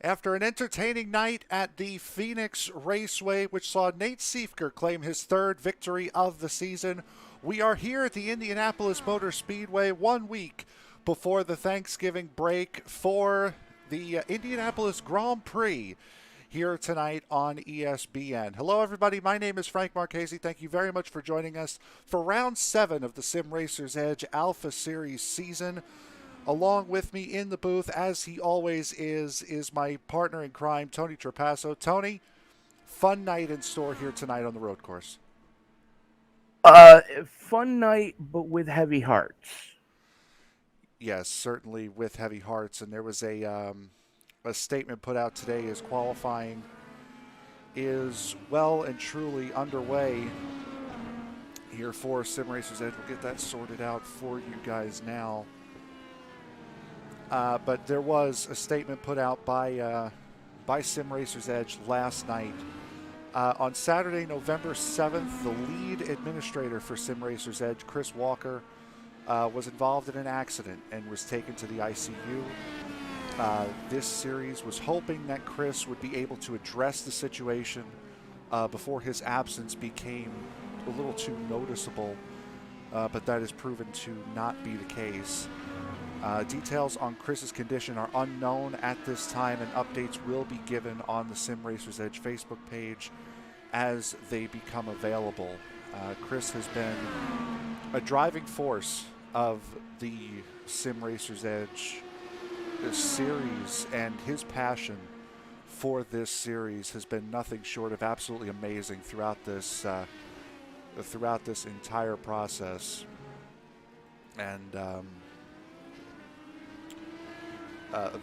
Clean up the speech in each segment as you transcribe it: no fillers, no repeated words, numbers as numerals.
After an entertaining night at the Phoenix Raceway, which saw Nate Siefker claim his third victory of the season, we are here at the Indianapolis Motor Speedway 1 week before the Thanksgiving break for the Indianapolis Grand Prix here tonight on ESPN. Hello, everybody. My name is Frank Marchese. Thank you very much for joining us for Round 7 of the Sim Racers Edge Alpha Series season. Along with me in the booth, as he always is my partner in crime, Tony Trapasso. Tony, fun night in store here tonight on the road course. Fun night, but with heavy hearts. Yes, certainly with heavy hearts. And there was a statement put out today as qualifying is well and truly underway here for Sim Racers Edge. We'll get that sorted out for you guys now. But there was a statement put out by Sim Racers Edge last night. On Saturday, November 7th, the lead administrator for Sim Racers Edge, Kris Walker, was involved in an accident and was taken to the ICU. This series was hoping that Kris would be able to address the situation before his absence became a little too noticeable, but that has proven to not be the case. Details on Kris's condition are unknown at this time, and updates will be given on the Sim Racers Edge Facebook page as they become available. Kris has been a driving force of the Sim Racers Edge series, and his passion for this series has been nothing short of absolutely amazing throughout this entire process. And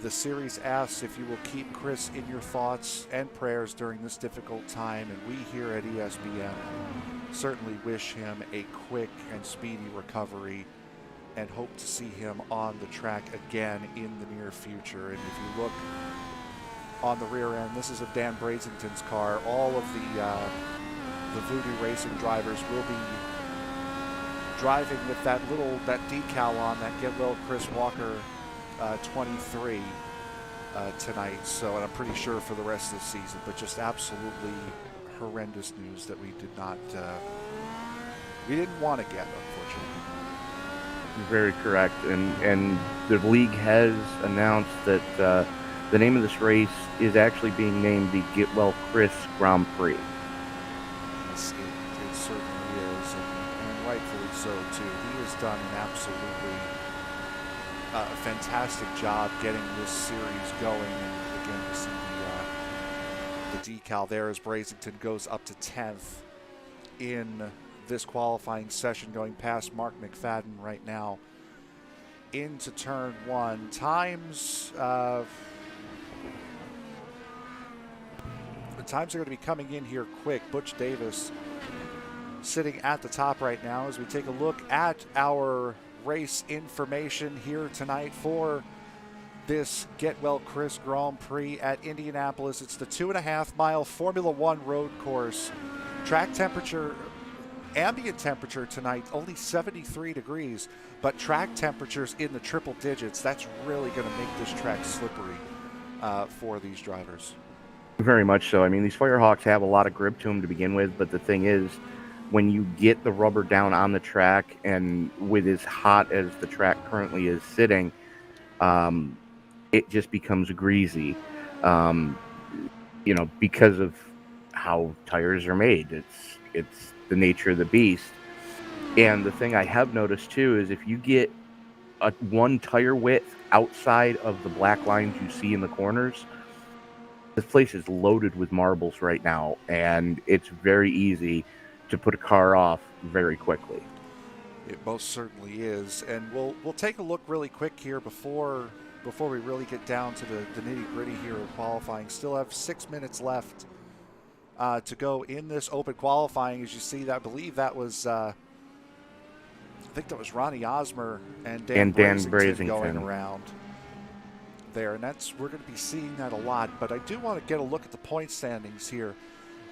the series asks if you will keep Kris in your thoughts and prayers during this difficult time, and we here at ESPN certainly wish him a quick and speedy recovery and hope to see him on the track again in the near future. And if you look on the rear end, this is of Dan Brazington's car. All of the Voodoo Racing drivers will be driving with that decal on, that Get Well Kris Walker 23 tonight. So, and I'm pretty sure for the rest of the season, but just absolutely horrendous news that we didn't want to get, unfortunately. Very correct. And the league has announced that the name of this race is actually being named the Get Well Kris Grand Prix. Yes, it certainly is, and rightfully so too. He has done an absolutely fantastic job getting this series going. And again, you see the decal there as Brazington goes up to 10th in this qualifying session, going past Mark McFadden right now into turn 1. Times are going to be coming in here quick. Butch Davis sitting at the top right now as we take a look at our race information here tonight for this Get Well Kris Grand Prix at Indianapolis. It's the 2.5-mile Formula One road course. Track temperature, ambient temperature tonight, only 73 degrees, but track temperatures in the triple digits. That's really going to make this track slippery for these drivers. Very much so. I mean, these Firehawks have a lot of grip to them to begin with, but the thing is, when you get the rubber down on the track, and with as hot as the track currently is sitting, it just becomes greasy, because of how tires are made. It's the nature of the beast. And the thing I have noticed too is if you get one tire width outside of the black lines you see in the corners, this place is loaded with marbles right now, and it's very easy to put a car off very quickly. It most certainly is, and we'll take a look really quick here before we really get down to the nitty-gritty here of qualifying. Still have 6 minutes left to go in this open qualifying. As you see, I believe that was I think that was Ronnie Osmer and Dan Brazington going around there, and we're going to be seeing that a lot. But I do want to get a look at the point standings here.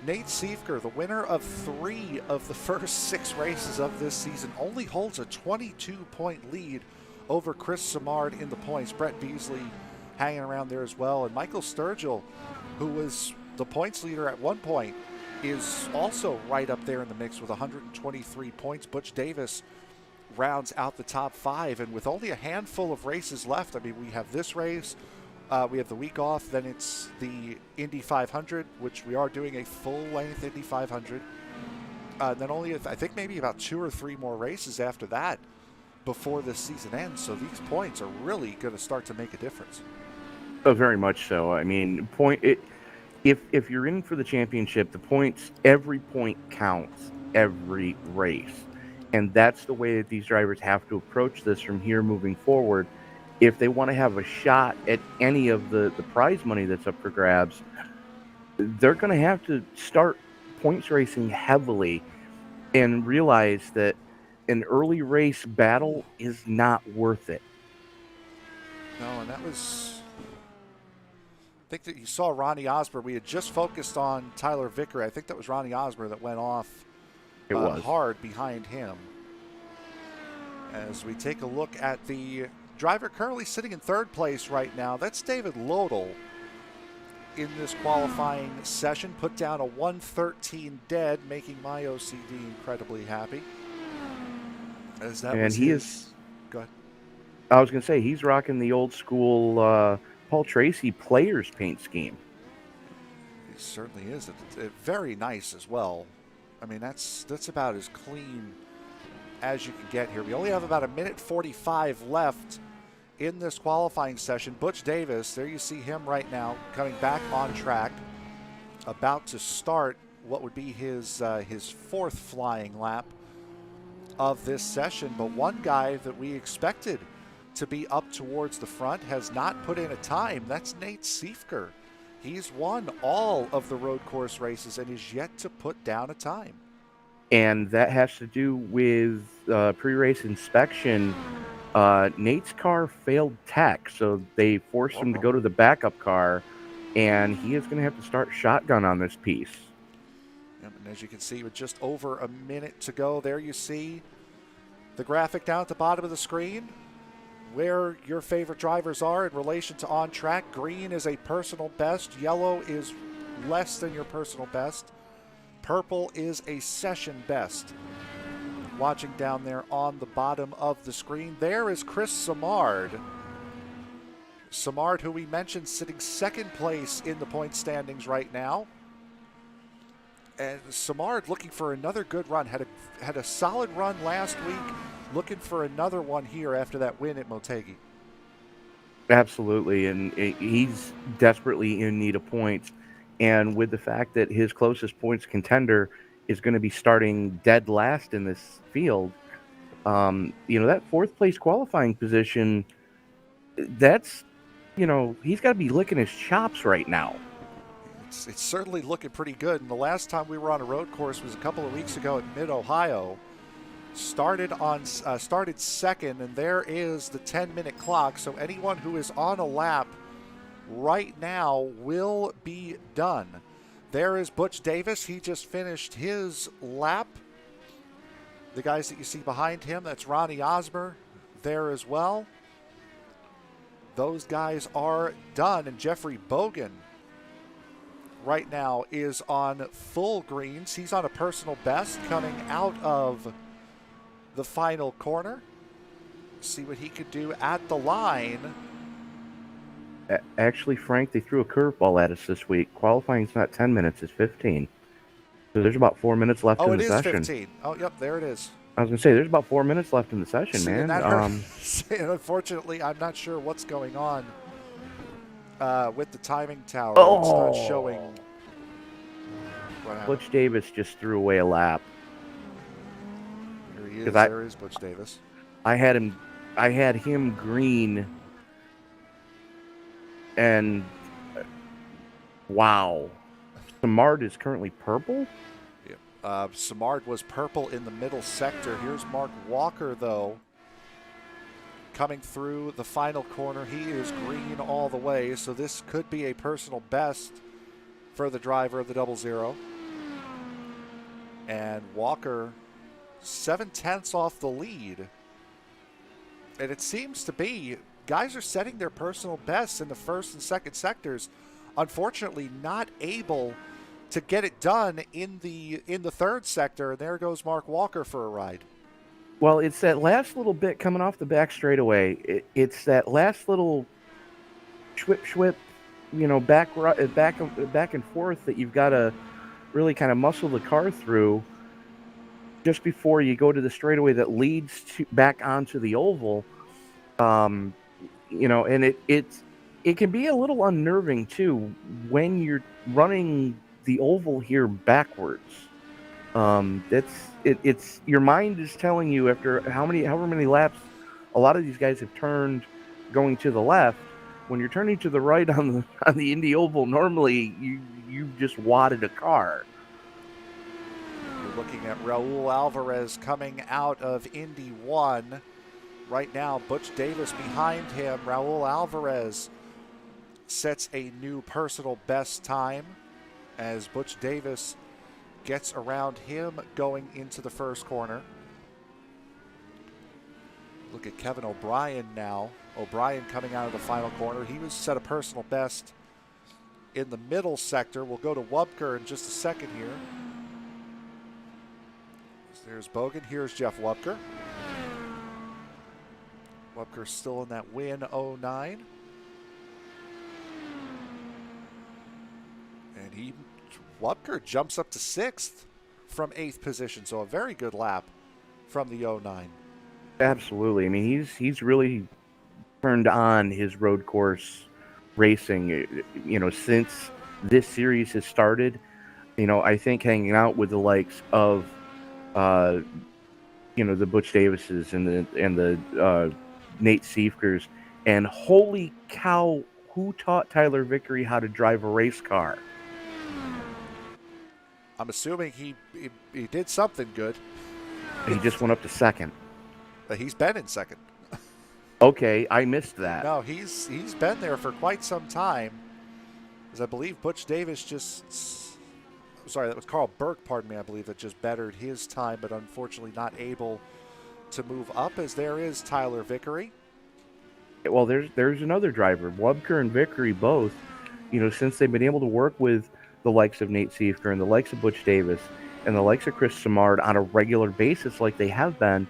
Nate Siefker, the winner of 3 of the first 6 races of this season, only holds a 22-point lead over Samard in the points. Brett Beasley hanging around there as well. And Michael Sturgill, who was the points leader at one point, is also right up there in the mix with 123 points. Butch Davis rounds out the top 5, and with only a handful of races left, I mean, we have this race, we have the week off, then it's the Indy 500, which we are doing a full-length Indy 500. Then only, I think, maybe about 2 or 3 more races after that before this season ends. So these points are really going to start to make a difference. Oh, very much so. I mean, if you're in for the championship, the points, every point counts every race. And that's the way that these drivers have to approach this from here moving forward. If they want to have a shot at any of the prize money that's up for grabs, they're going to have to start points racing heavily and realize that an early race battle is not worth it. No, and that was, I think that you saw Ronnie Osborne. We had just focused on Tyler Vicker. I think that was Ronnie Osborne that went off hard behind him. As we take a look at the driver currently sitting in third place right now, that's David Lodel. In this qualifying session, put down a 113 dead, making my OCD incredibly happy. As that was his. Go ahead. I was going to say, he's rocking the old school Paul Tracy players paint scheme. He certainly is. Very nice as well. I mean, that's about as clean as you can get here. We only have about 1:45 left in this qualifying session. Butch Davis, there you see him right now, coming back on track, about to start what would be his 4th flying lap of this session. But one guy that we expected to be up towards the front has not put in a time. That's Nate Siefker. He's won all of the road course races and is yet to put down a time. And that has to do with pre-race inspection. Nate's car failed tech, so they forced him to go to the backup car, and he is going to have to start shotgun on this piece. And as you can see, with just over a minute to go, there you see the graphic down at the bottom of the screen where your favorite drivers are in relation to on track. Green is a personal best. Yellow is less than your personal best. Purple is a session best. Watching down there on the bottom of the screen, there is Kris Samard. Samard, who we mentioned, sitting second place in the point standings right now. And Samard looking for another good run. Had a solid run last week. Looking for another one here after that win at Motegi. Absolutely, and he's desperately in need of points. And with the fact that his closest points contender is going to be starting dead last in this field, that 4th place qualifying position, that's, he's got to be licking his chops right now. It's certainly looking pretty good. And the last time we were on a road course was a couple of weeks ago at Mid-Ohio. Started second, and there is the 10-minute clock. So anyone who is on a lap right now will be done. There is Butch Davis. He just finished his lap. The guys that you see behind him, that's Ronnie Osborne there as well. Those guys are done. And Jeffrey Bogan right now is on full greens. He's on a personal best coming out of the final corner. See what he could do at the line. Actually, Frank, they threw a curveball at us this week. Qualifying's not 10 minutes, it's 15. So there's about 4 minutes left in the session. Oh, it is 15. Oh, yep, there it is. I was going to say, there's about 4 minutes left in the session, man. And unfortunately, I'm not sure what's going on with the timing tower. It's not showing. Butch Davis just threw away a lap. Here he is. There is Butch Davis. I had him green, and wow, Samard is currently purple. Yeah. Samard was purple in the middle sector. Here's Mark Walker, though, coming through the final corner. He is green all the way, so this could be a personal best for the driver of the 00. And Walker 7/10 off the lead. And it seems to be guys are setting their personal bests in the first and second sectors. Unfortunately, not able to get it done in the third sector. And there goes Mark Walker for a ride. Well, it's that last little bit coming off the back straightaway. It's that last little schwip, back and forth that you've got to really kind of muscle the car through just before you go to the straightaway that leads back onto the oval. And it can be a little unnerving too when you're running the oval here backwards. It's your mind is telling you after however many laps a lot of these guys have turned going to the left. When you're turning to the right on the Indy Oval, normally you just wadded a car. You're looking at Raul Alvarez coming out of Indy 1. Right now, Butch Davis behind him. Raul Alvarez sets a new personal best time as Butch Davis gets around him going into the first corner. Look at Kevin O'Brien now. O'Brien coming out of the final corner. He was set a personal best in the middle sector. We'll go to Wubker in just a second here. There's Bogan. Here's Jeff Wubker. Wubker still in that win 09. And Wubker jumps up to 6th from 8th position, so a very good lap from the 09. Absolutely. I mean, he's really turned on his road course racing, since this series has started. I think hanging out with the likes of, the Butch Davises and the Nate Siefkers, and holy cow, who taught Tyler Vickery how to drive a race car? I'm assuming he did something good. He just went up to second. He's been in second. Okay, I missed that. No, he's been there for quite some time. As I believe Butch Davis that was Carl Burke, pardon me, I believe, that just bettered his time, but unfortunately not able to move up, as there is Tyler Vickery. Well, there's another driver. Wubker and Vickery both, since they've been able to work with the likes of Nate Siefker and the likes of Butch Davis and the likes of Kris Samard on a regular basis like they have been,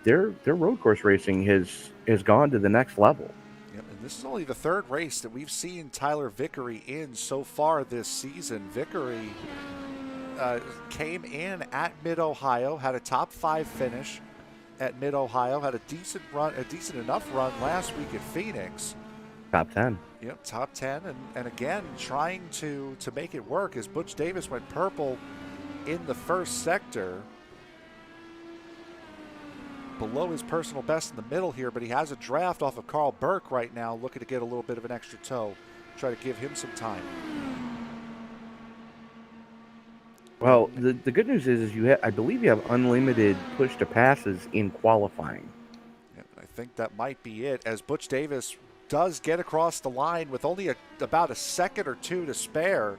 their road course racing has gone to the next level. Yep, and this is only the third race that we've seen Tyler Vickery in so far this season. Vickery came in at Mid-Ohio, had a top 5 finish at Mid-Ohio, had a decent enough run last week at Phoenix. Top 10. Yep, top 10, and again trying to make it work as Butch Davis went purple in the first sector. Below his personal best in the middle here, but he has a draft off of Carl Burke right now, looking to get a little bit of an extra toe, try to give him some time. Well, the good news is I believe you have unlimited push to passes in qualifying. Yeah, I think that might be it, as Butch Davis does get across the line with only about a second or two to spare.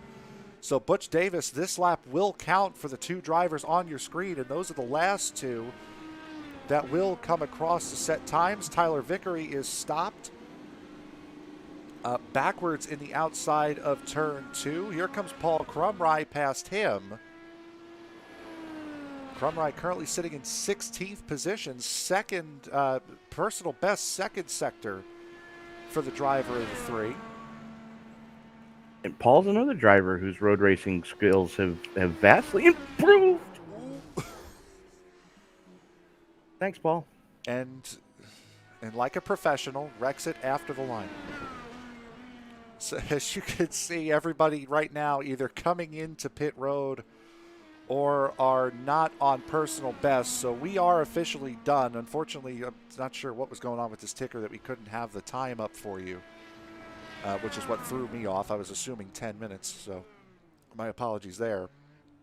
So Butch Davis, this lap will count for the 2 drivers on your screen, and those are the last 2 that will come across to set times. Tyler Vickery is stopped backwards in the outside of turn 2. Here comes Paul Crumry past him. Crumry currently sitting in 16th position, second personal best second sector for the driver of the 3. And Paul's another driver whose road racing skills have vastly improved. Thanks, Paul. And like a professional, wrecks it after the line. So as you can see, everybody right now either coming into pit road or are not on personal best. So we are officially done. Unfortunately, I'm not sure what was going on with this ticker that we couldn't have the time up for you, which is what threw me off. I was assuming 10 minutes, so my apologies there.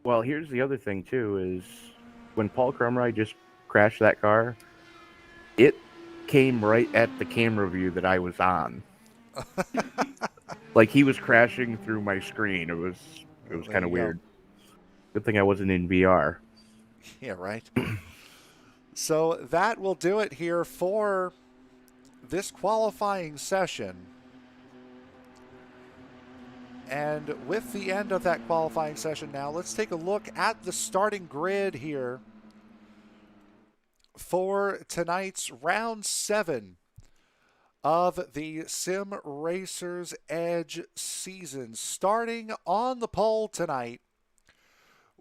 Well, here's the other thing, too, is when Paul Crumry just crashed that car, it came right at the camera view that I was on. Like he was crashing through my screen. It was kind of weird. Good thing I wasn't in VR. Yeah, right. So that will do it here for this qualifying session. And with the end of that qualifying session now, let's take a look at the starting grid here for tonight's round 7 of the Sim Racers Edge season. Starting on the pole tonight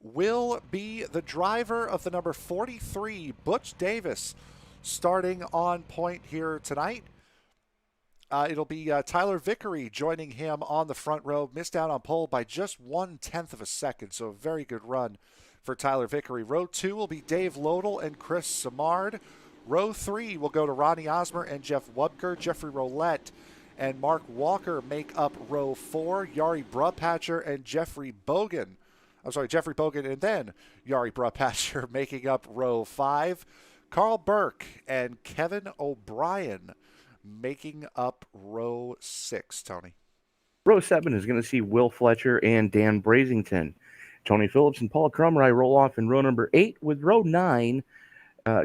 will be the driver of the number 43, Butch Davis, starting on point here tonight. It'll be Tyler Vickery joining him on the front row. Missed out on pole by just 1/10 of a second, so a very good run for Tyler Vickery. Row 2 will be Dave Lodel and Kris Samard. Row 3 will go to Ronnie Osmer and Jeff Wubker. Jeffrey Roulette and Mark Walker make up row 4. Yari Brupatcher and Jeffrey Bogan and then Yari Brupatcher making up row 5. Carl Burke and Kevin O'Brien making up row 6, Tony. Row 7 is going to see Will Fletcher and Dan Brazington. Tony Phillips and Paul Crumry roll off in row number 8, with row 9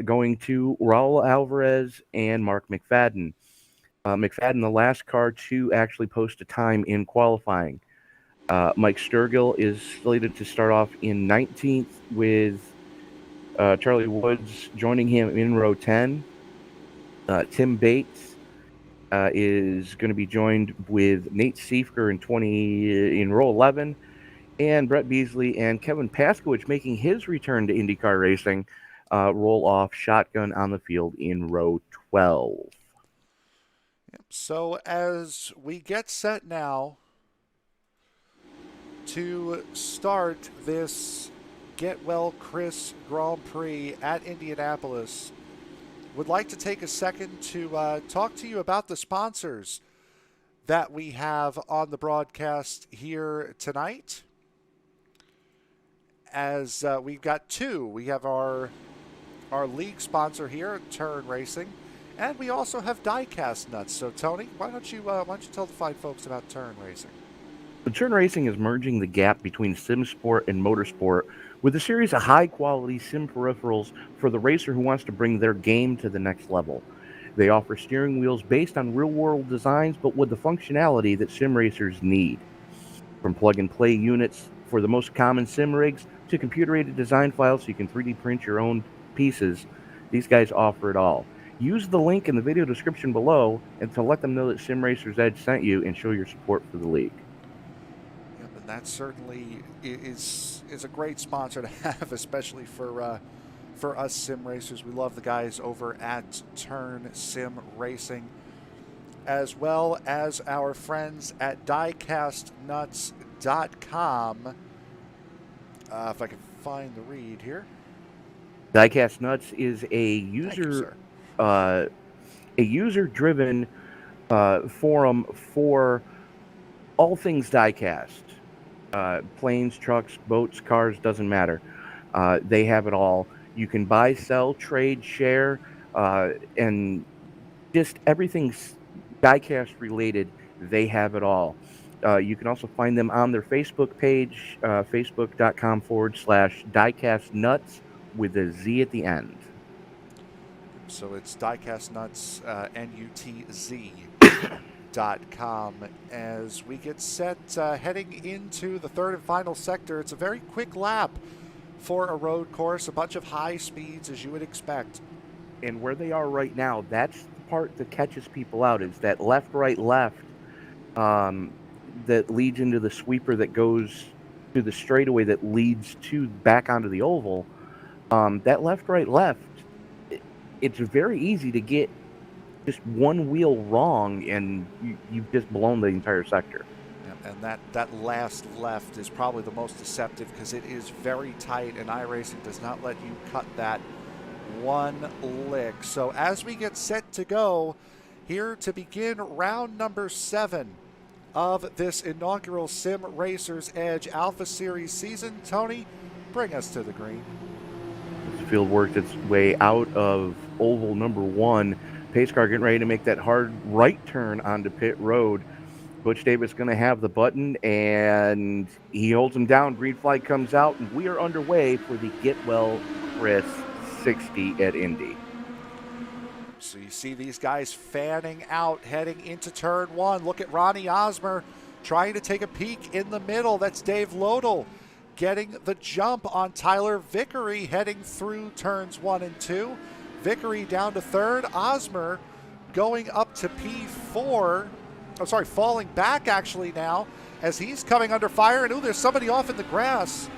going to Raul Alvarez and Mark McFadden. McFadden, the last car to actually post a time in qualifying. Mike Sturgill is slated to start off in 19th, with Charlie Woods joining him in row 10. Tim Bates is going to be joined with Nate Siefker in row 11, and Brett Beasley and Kevin Paskowicz making his return to IndyCar racing roll off shotgun on the field in row 12. Yep. So as we get set now to start this Get Well Kris Grand Prix at Indianapolis, would like to take a second to talk to you about the sponsors that we have on the broadcast here tonight. As we've got 2. We have our league sponsor here, Turn Racing, and we also have Diecast Nuts. So Tony, why don't you tell the fine folks about Turn Racing? Turn Racing is merging the gap between sim sport and motorsport with a series of high-quality sim peripherals for the racer who wants to bring their game to the next level. They offer steering wheels based on real-world designs, but with the functionality that sim racers need. From plug-and-play units for the most common sim rigs to computer-aided design files so you can 3D print your own pieces, these guys offer it all. Use the link in the video description below and to let them know that Sim Racers Edge sent you and show your support for the league. And that certainly is a great sponsor to have, especially for us sim racers. We love the guys over at Turn Sim Racing, as well as our friends at diecastnuts.com. If I can find the read here. Diecast Nuts is a user-driven forum for all things diecast. Planes, trucks, boats, cars, doesn't matter. They have it all. You can buy, sell, trade, share, and just everything's diecast related. They have it all. You can also find them on their Facebook page, facebook.com/diecastnuts with a Z at the end. So it's diecastnuts, NUTZ.com. As we get set heading into the third and final sector, it's a very quick lap for a road course, a bunch of high speeds as you would expect. And where they are right now, that's the part that catches people out, is that left, right, left that leads into the sweeper that goes to the straightaway that leads back onto the oval. That left, right, left, it's very easy to get just one wheel wrong, and you've just blown the entire sector. And that last left is probably the most deceptive because it is very tight, and iRacing does not let you cut that one lick. So as we get set to go here to begin round number 7 of this inaugural Sim Racers Edge Alpha Series season, Tony, bring us to the green. The field worked its way out of oval number 1. Pace car getting ready to make that hard right turn onto pit road. Butch Davis going to have the button, and he holds him down. Green flag comes out, and we are underway for the Get Well Kris 60 at Indy. So you see these guys fanning out, heading into turn one. Look at Ronnie Osmer trying to take a peek in the middle. That's Dave Lodel getting the jump on Tyler Vickery heading through turns 1 and 2. Vickery down to third. Osmer going up to P4. Oh, sorry, falling back actually now as he's coming under fire. And, ooh, there's somebody off in the grass.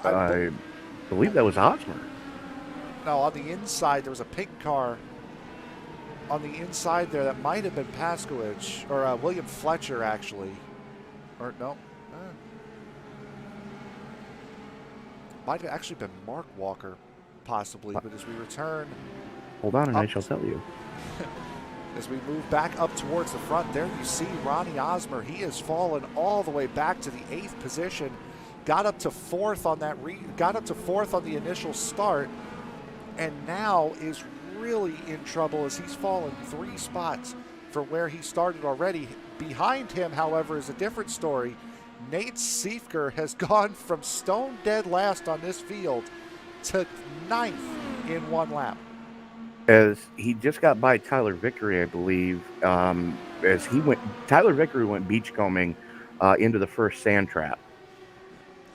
I believe that was Osmer. No, on the inside, there was a pink car on the inside there that might have been Paskowicz or William Fletcher, actually. Or no. Might have actually been Mark Walker, possibly. But as we return. Hold on, and I shall tell you. As we move back up towards the front, there you see Ronnie Osmer. He has fallen all the way back to the 8th position. Got up to 4th on that. Got up to 4th on the initial start, and now is really in trouble as he's fallen 3 spots for where he started already. Behind him, however, is a different story. Nate Siefker has gone from stone dead last on this field to 9th in 1 lap. As he just got by Tyler Vickery, I believe, as he went, Tyler Vickery went beachcombing into the first sand trap.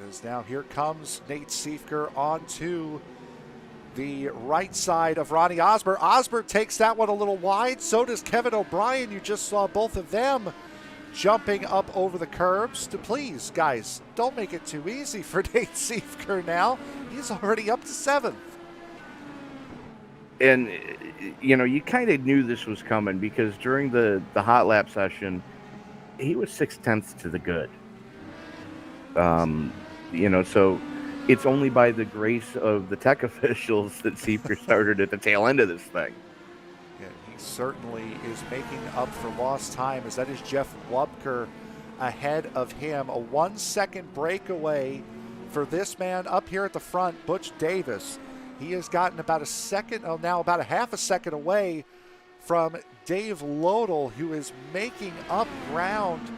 As now here comes Nate Siefker onto the right side of Ronnie Osmer. Osmer takes that one a little wide. So does Kevin O'Brien. You just saw both of them jumping up over the curbs. To please, guys, don't make it too easy for Nate Siefker now. He's already up to 7th. And, you know, you kind of knew this was coming because during the hot lap session, he was 6/10 to the good. You know, so it's only by the grace of the tech officials that Siefker started at the tail end of this thing. Yeah, he certainly is making up for lost time, as that is Jeff Wubker ahead of him. A 1-second breakaway for this man up here at the front, Butch Davis. He has gotten about a second, now about a half a second away from Dave Lodel, who is making up ground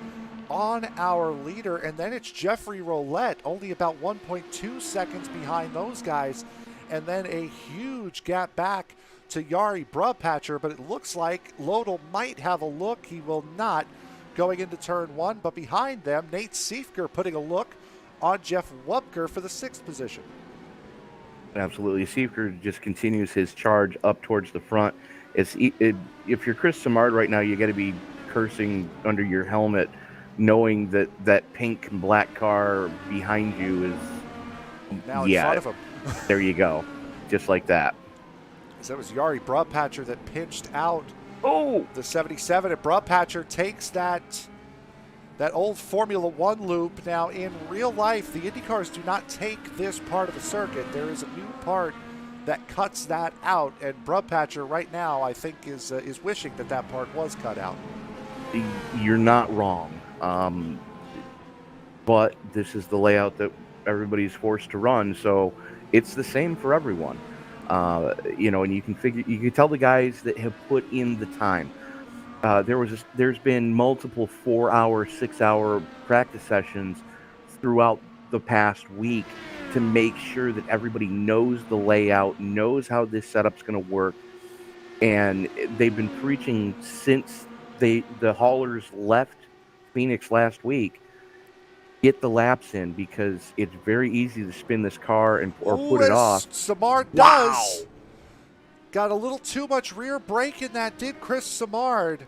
on our leader. And then it's Jeffrey Roulette, only about 1.2 seconds behind those guys. And then a huge gap back to Yari Brubpatcher, but it looks like Lodel might have a look. He will not going into turn 1, but behind them, Nate Siefker putting a look on Jeff Wubker for the 6th position. Absolutely. Siefker just continues his charge up towards the front. If you're Kris Samard right now, you got to be cursing under your helmet, knowing that that pink and black car behind you is now in front of him. There you go. Just like that. So that was Yari Brubpatcher that pinched out the 77. And Brubpatcher takes that old Formula One loop. Now, in real life, the IndyCars do not take this part of the circuit. There is a new part that cuts that out, and Brubpatcher right now, I think, is wishing that that part was cut out. You're not wrong. But this is the layout that everybody's forced to run, so it's the same for everyone. You know, and you can tell the guys that have put in the time. There's been multiple 4-hour, 6-hour practice sessions throughout the past week to make sure that everybody knows the layout, knows how this setup's going to work. And they've been preaching since the haulers left Phoenix last week. Get the laps in because it's very easy to spin this car or put it off. Samard does. Got a little too much rear brake in that, did Kris Samard.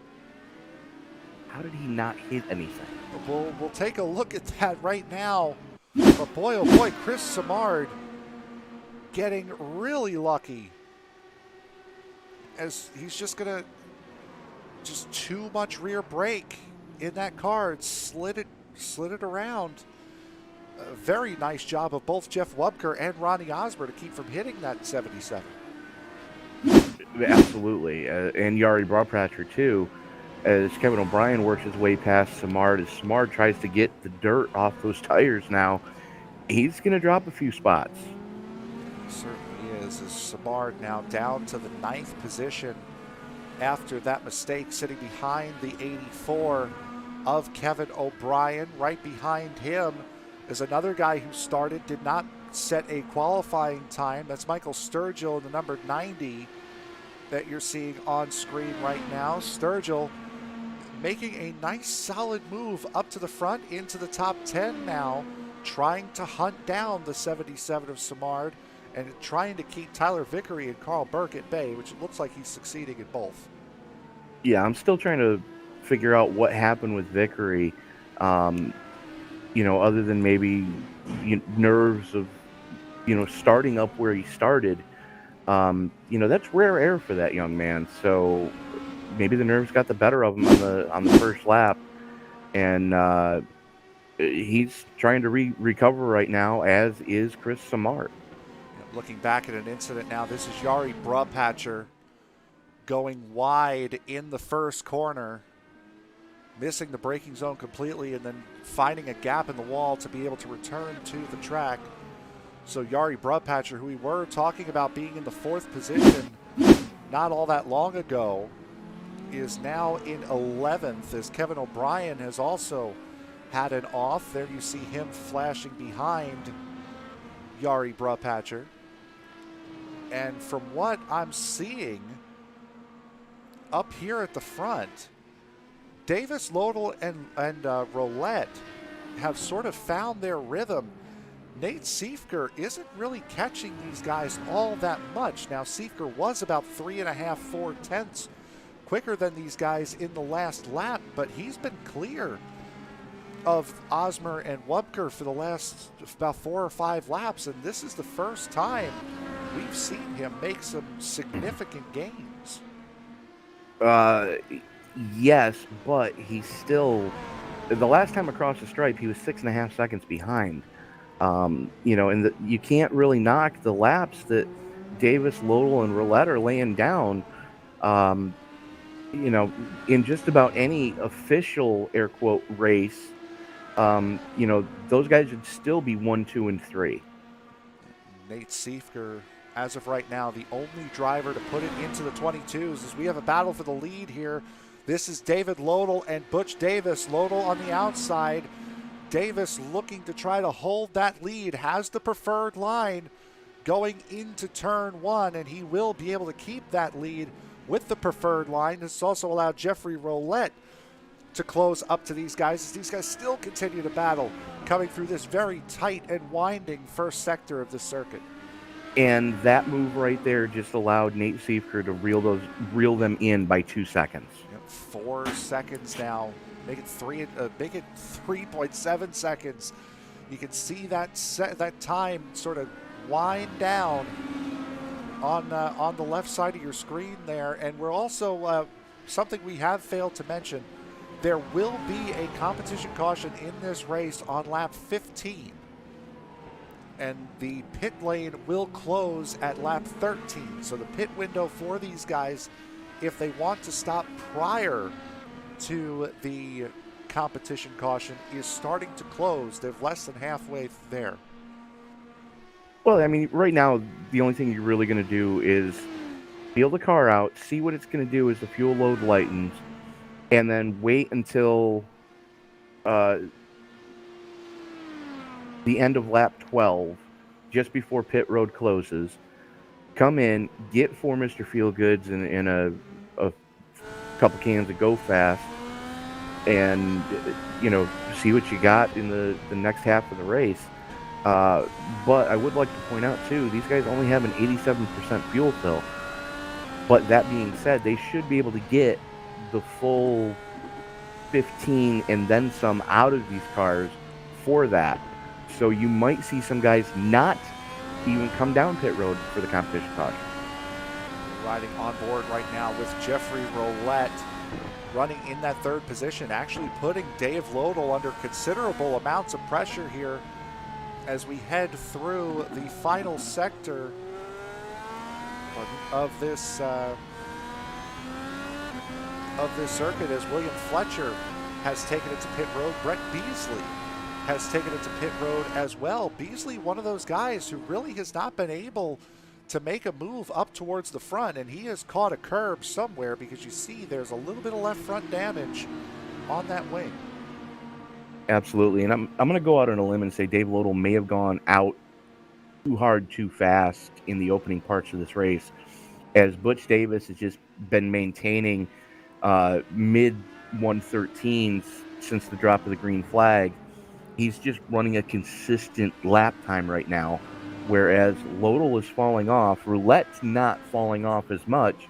How did he not hit anything? We'll take a look at that right now. But boy, oh boy, Kris Samard getting really lucky. As he's just too much rear brake in that car. It slid it around. A very nice job of both Jeff Wubker and Ronnie Osmer to keep from hitting that 77. Absolutely. And Yari Brubpatcher, too, as Kevin O'Brien works his way past Samard. As Samard tries to get the dirt off those tires now, he's going to drop a few spots. He certainly is. As Samard now down to the 9th position after that mistake, sitting behind the 84 of Kevin O'Brien. Right behind him is another guy who started, did not set a qualifying time. That's Michael Sturgeon in the number 90. that you're seeing on screen right now. Sturgill making a nice solid move up to the front into the top 10 now, trying to hunt down the 77 of Samard and trying to keep Tyler Vickery and Carl Burke at bay, which it looks like he's succeeding in both. Yeah, I'm still trying to figure out what happened with Vickery, other than maybe nerves of, starting up where he started. That's rare air for that young man. So maybe the nerves got the better of him on the first lap, and he's trying to recover right now, as is Kris Samard. Looking back at an incident now, this is Jari Brupatcher going wide in the first corner, missing the braking zone completely, and then finding a gap in the wall to be able to return to the track. So Jari Brupatcher, who we were talking about being in the 4th position not all that long ago, is now in 11th, as Kevin O'Brien has also had an off. There you see him flashing behind Jari Brupatcher. And from what I'm seeing up here at the front, Davis, Lodel, and Roulette have sort of found their rhythm. Nate Siefker isn't really catching these guys all that much. Now, Siefker was about 3.5, 4 tenths quicker than these guys in the last lap, but he's been clear of Osmer and Wubker for the last about 4 or 5 laps, and this is the first time we've seen him make some significant gains. Yes, but he's still, the last time across the stripe, he was 6.5 seconds behind. And you can't really knock the laps that Davis, Lodel, and Roulette are laying down. In just about any official air quote race, those guys would still be 1, 2, and 3. Nate Siefker, as of right now, the only driver to put it into the 22s, as we have a battle for the lead here. This is David Lodel and Butch Davis. Lodel on the outside. Davis looking to try to hold that lead, has the preferred line going into turn 1, and he will be able to keep that lead with the preferred line. This also allowed Jeffrey Roulette to close up to these guys, as these guys still continue to battle coming through this very tight and winding first sector of the circuit. And that move right there just allowed Nate Siefker to reel them in by 2 seconds. 4 seconds now. Make it 3.7 seconds. You can see that time sort of wind down on the left side of your screen there. And we're also something we have failed to mention. There will be a competition caution in this race on lap 15. And the pit lane will close at lap 13. So the pit window for these guys, if they want to stop prior to the competition caution, is starting to close. They're less than halfway there. Well, I mean, right now, the only thing you're really going to do is feel the car out, see what it's going to do as the fuel load lightens, and then wait until the end of lap 12, just before pit road closes. Come in, get 4 Mr. Feelgoods and a couple cans of Go Fast, and see what you got in the next half of the race. But I would like to point out too, these guys only have an 87% fuel fill. But that being said, they should be able to get the full 15 and then some out of these cars for that. So you might see some guys not even come down pit road for the competition caution. Riding on board right now with Jeffrey Roulette, running in that 3rd position, actually putting Dave Lodel under considerable amounts of pressure here as we head through the final sector of this circuit, as William Fletcher has taken it to pit road. Brett Beasley has taken it to pit road as well. Beasley, one of those guys who really has not been able to make a move up towards the front, and he has caught a curb somewhere, because you see there's a little bit of left front damage on that wing. Absolutely, and I'm going to go out on a limb and say Dave Lodel may have gone out too hard, too fast in the opening parts of this race. as Butch Davis has just been maintaining mid 113s since the drop of the green flag. He's just running a consistent lap time right now, whereas Lodel is falling off. Roulette's not falling off as much,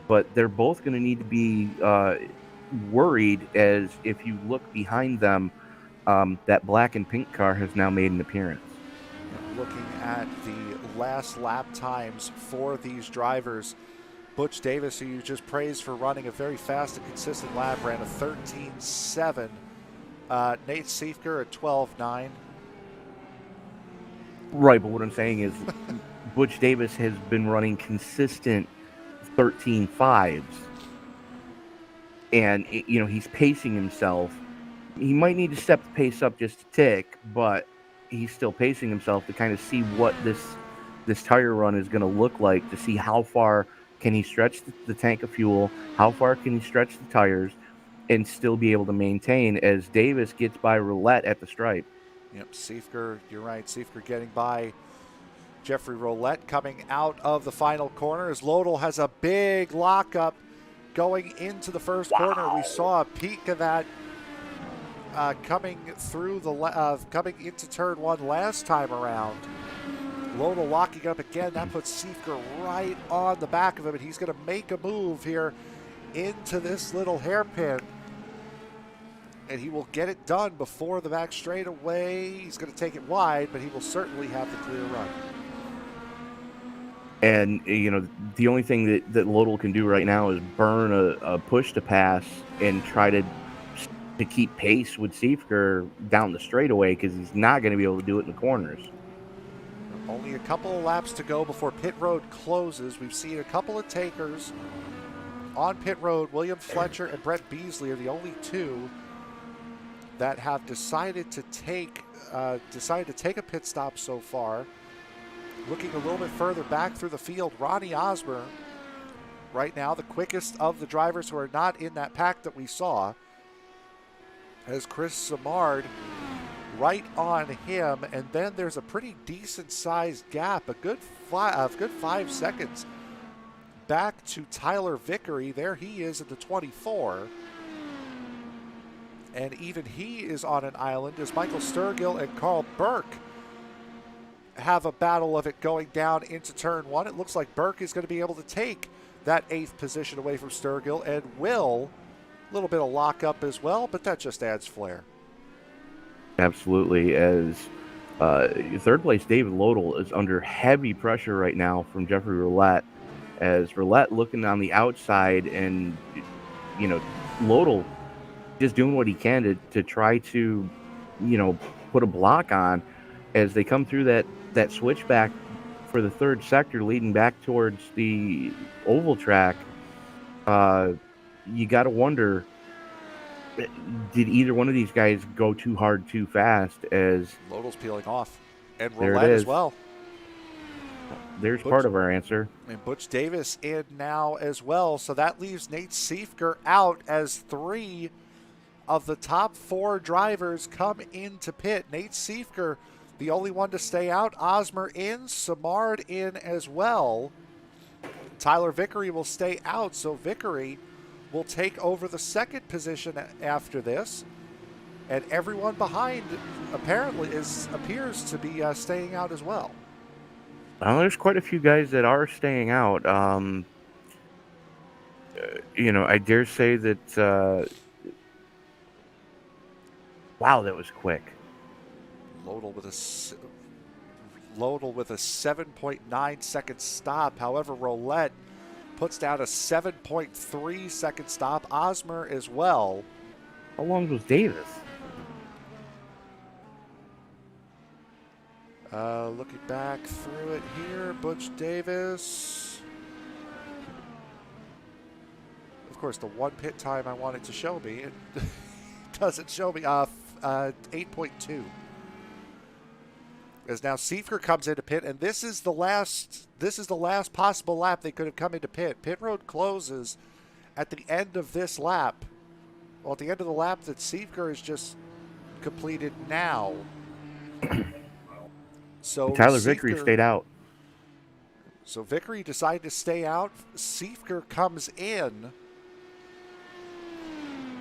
but they're both going to need to be worried, as if you look behind them, that black and pink car has now made an appearance. Looking at the last lap times for these drivers, Butch Davis, who you just praised for running a very fast and consistent lap, ran a 13.7. Nate Siefker at 12.9. Right, but what I'm saying is Butch Davis has been running consistent 13.5s. And, he's pacing himself. He might need to step the pace up just a tick, but he's still pacing himself to kind of see what this tire run is going to look like, to see how far can he stretch the tank of fuel, how far can he stretch the tires, and still be able to maintain as Davis gets by Roulette at the stripe. Yep, Siefker, you're right. Siefker getting by Jeffrey Roulette coming out of the final corner as Lodel has a big lockup going into the first corner. We saw a peak of that coming through coming into turn one last time around. Lodel locking up again. That puts Siefker right on the back of him, and he's going to make a move here into this little hairpin. And he will get it done before the back straightaway. He's going to take it wide, but he will certainly have the clear run. And, the only thing that Lodel can do right now is burn a push to pass and try to keep pace with Siefker down the straightaway, because he's not going to be able to do it in the corners. Only a couple of laps to go before pit road closes. We've seen a couple of takers on pit road. William Fletcher and Brett Beasley are the only two that have decided to take a pit stop so far. Looking a little bit further back through the field, Ronnie Osmer, right now the quickest of the drivers who are not in that pack that we saw, as Kris Samard right on him, and then there's a pretty decent sized gap, a good 5 seconds back to Tyler Vickery. There he is at the 24. And even he is on an island as Michael Sturgill and Carl Burke have a battle of it going down into turn one. It looks like Burke is going to be able to take that 8th position away from Sturgill, and will. A little bit of lockup as well, but that just adds flair. Absolutely. As third place David Lodel is under heavy pressure right now from Jeffrey Roulette, as Roulette looking on the outside, and Lodel just doing what he can to try to put a block on as they come through that switchback for the third sector leading back towards the oval track. You got to wonder, did either one of these guys go too hard too fast? As Lodel's peeling off, and Roulette as well. There's part of our answer. And Butch Davis in now as well, so that leaves Nate Siefker out as 3 of the top 4 drivers come into pit. Nate Siefker, the only one to stay out. Osmer in, Samard in as well. Tyler Vickery will stay out, so Vickery will take over the 2nd position after this. And everyone behind apparently appears to be staying out as well. Well, there's quite a few guys that are staying out. I dare say that. Wow, that was quick. Lodel with a 7.9 second stop. However, Roulette puts down a 7.3 second stop. Osmer as well. How long was Davis? Looking back through it here, Butch Davis. Of course, the one pit time I want it to show me, it doesn't show me. 8.2. As now Siefker comes into pit, and this is the last possible lap they could have come into pit. Pit road closes at the end of this lap. Well, at the end of the lap that Siefker has just completed now. So Tyler Vickery stayed out. So Vickery decided to stay out. Siefker comes in.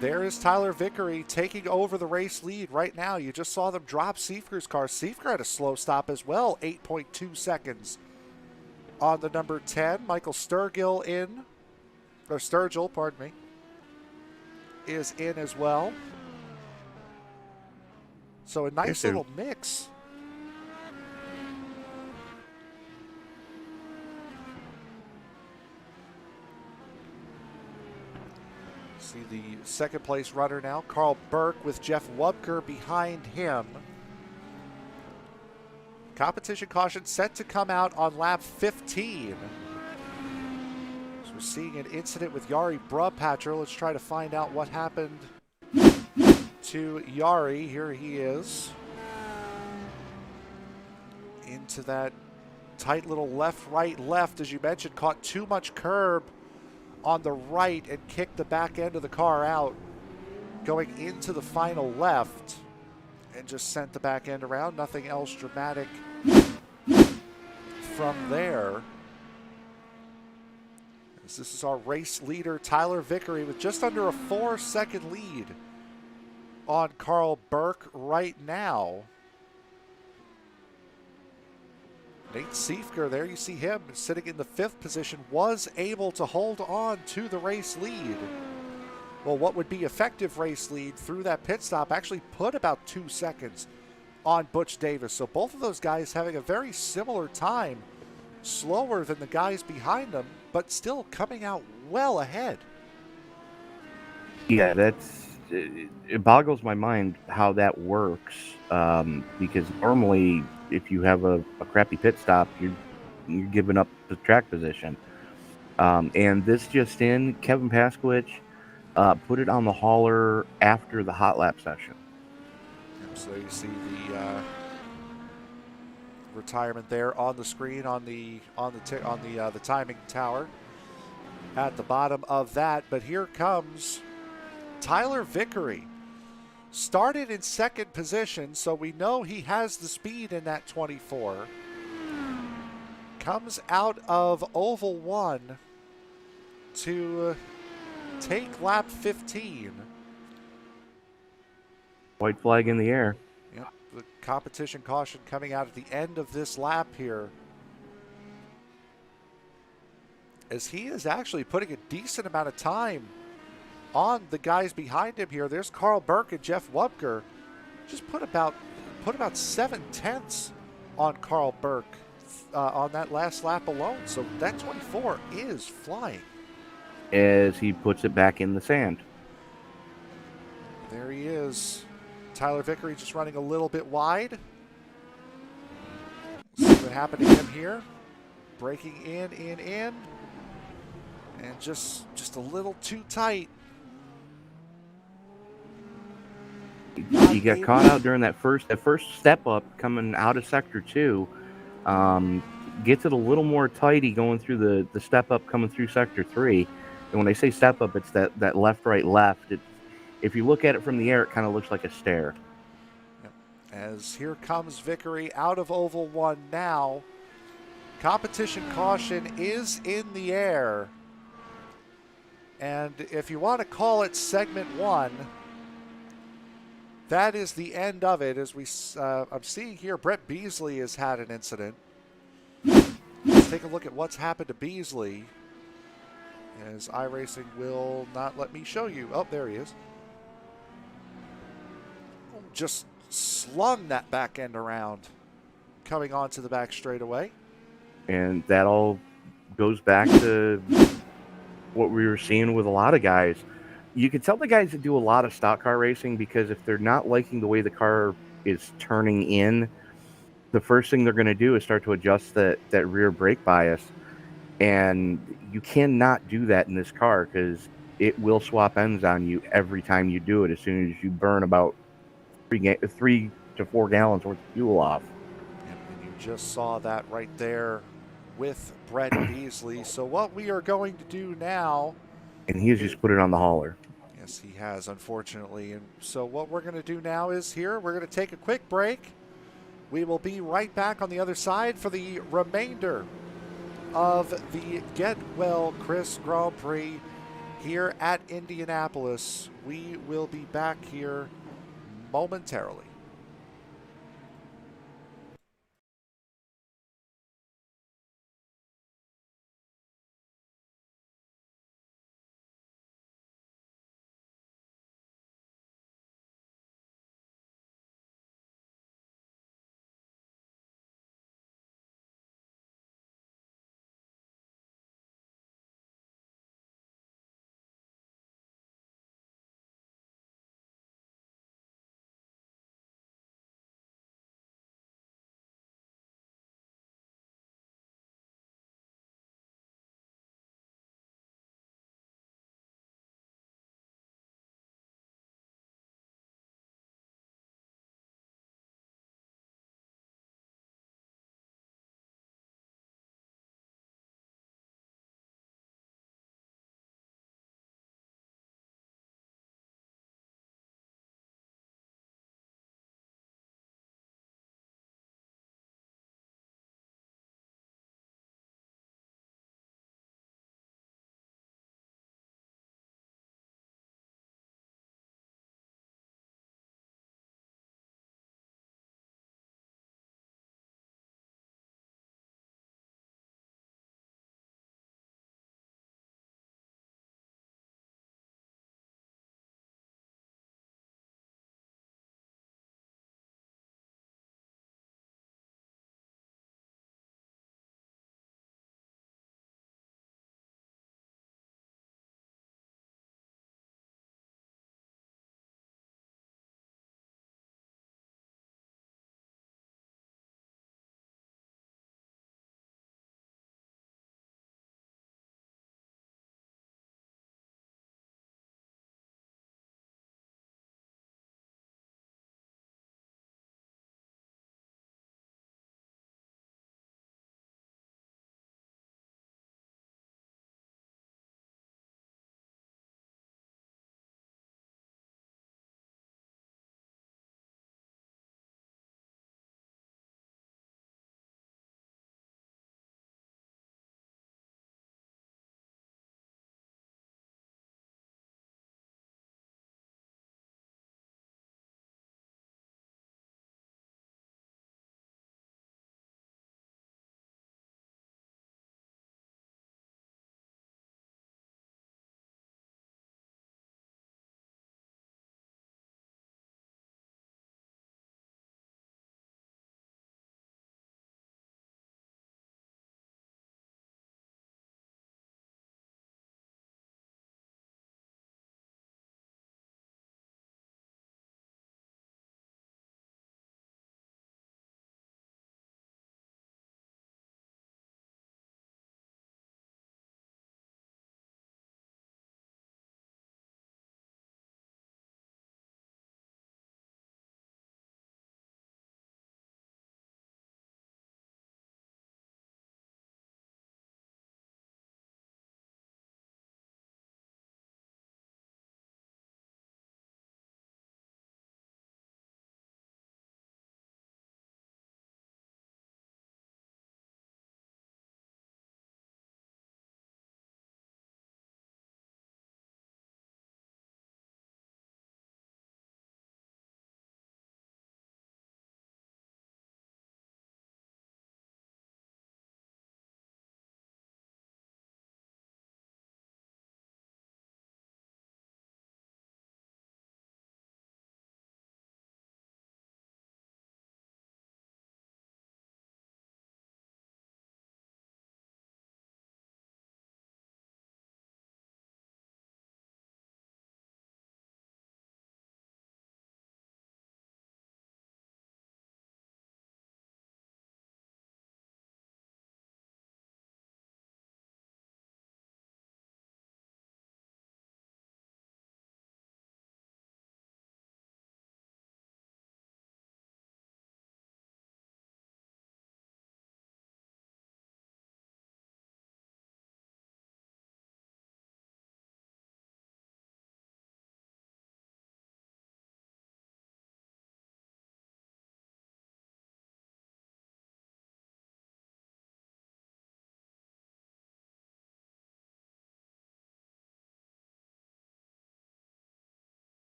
There is Tyler Vickery taking over the race lead right now. You just saw them drop Siefker's car. Siefker had a slow stop as well, 8.2 seconds on the number 10. Michael Sturgill in, or Sturgill, pardon me, is in as well. So a nice little mix. See the second place runner now, Carl Burke with Jeff Wubker behind him. Competition caution set to come out on lap 15. So we're seeing an incident with Jari Brubpatcher. Let's try to find out what happened to Jari. Here he is. Into that tight little left, right, left, as you mentioned, caught too much curb on the right and kicked the back end of the car out going into the final left and just sent the back end around. Nothing else dramatic from there. As this is our race leader, Tyler Vickery, with just under a 4-second lead on Carl Burke right now. Nate Siefker, there you see him sitting in the 5th position, was able to hold on to the race lead. Well, what would be effective race lead through that pit stop actually put about 2 seconds on Butch Davis. So both of those guys having a very similar time, slower than the guys behind them, but still coming out well ahead. Yeah, it boggles my mind how that works, because normally if you have a crappy pit stop, you're giving up the track position. And this just in, Kevin Paskowicz put it on the hauler after the hot lap session. So you see the retirement there on the screen on the timing tower at the bottom of that. But here comes Tyler Vickery. Started in 2nd position, so we know he has the speed in that 24. Comes out of Oval 1 to take lap 15. White flag in the air. Yep, the competition caution coming out at the end of this lap here, as he is actually putting a decent amount of time on the guys behind him here. There's Carl Burke and Jeff Wubker. Just put about 7/10 on Carl Burke on that last lap alone. So that 24 is flying. As he puts it back in the sand. There he is. Tyler Vickery just running a little bit wide. See what happened to him here. Breaking in. And just a little too tight. He got caught out during that first step up coming out of sector 2. Gets it a little more tighty going through the step up coming through sector 3. And when I say step up, it's that left, right, left. If you look at it from the air, it kind of looks like a stair. Yep. As here comes Vickery out of Oval 1 now. Competition caution is in the air. And if you want to call it segment 1, that is the end of it. As I'm seeing here, Brett Beasley has had an incident. Let's take a look at what's happened to Beasley, as iRacing will not let me show you. Oh, there he is. Just slung that back end around, coming onto the back straightaway. And that all goes back to what we were seeing with a lot of guys. You can tell the guys that do a lot of stock car racing, because if they're not liking the way the car is turning in, the first thing they're going to do is start to adjust that rear brake bias. And you cannot do that in this car, because it will swap ends on you every time you do it as soon as you burn about 3 to 4 gallons worth of fuel off. And you just saw that right there with Brett Beasley. So what we are going to do now... And he has just put it on the hauler. Yes, he has, unfortunately. And so what we're going to do now is we're going to take a quick break. We will be right back on the other side for the remainder of the Get Well Kris Grand Prix here at Indianapolis. We will be back here momentarily.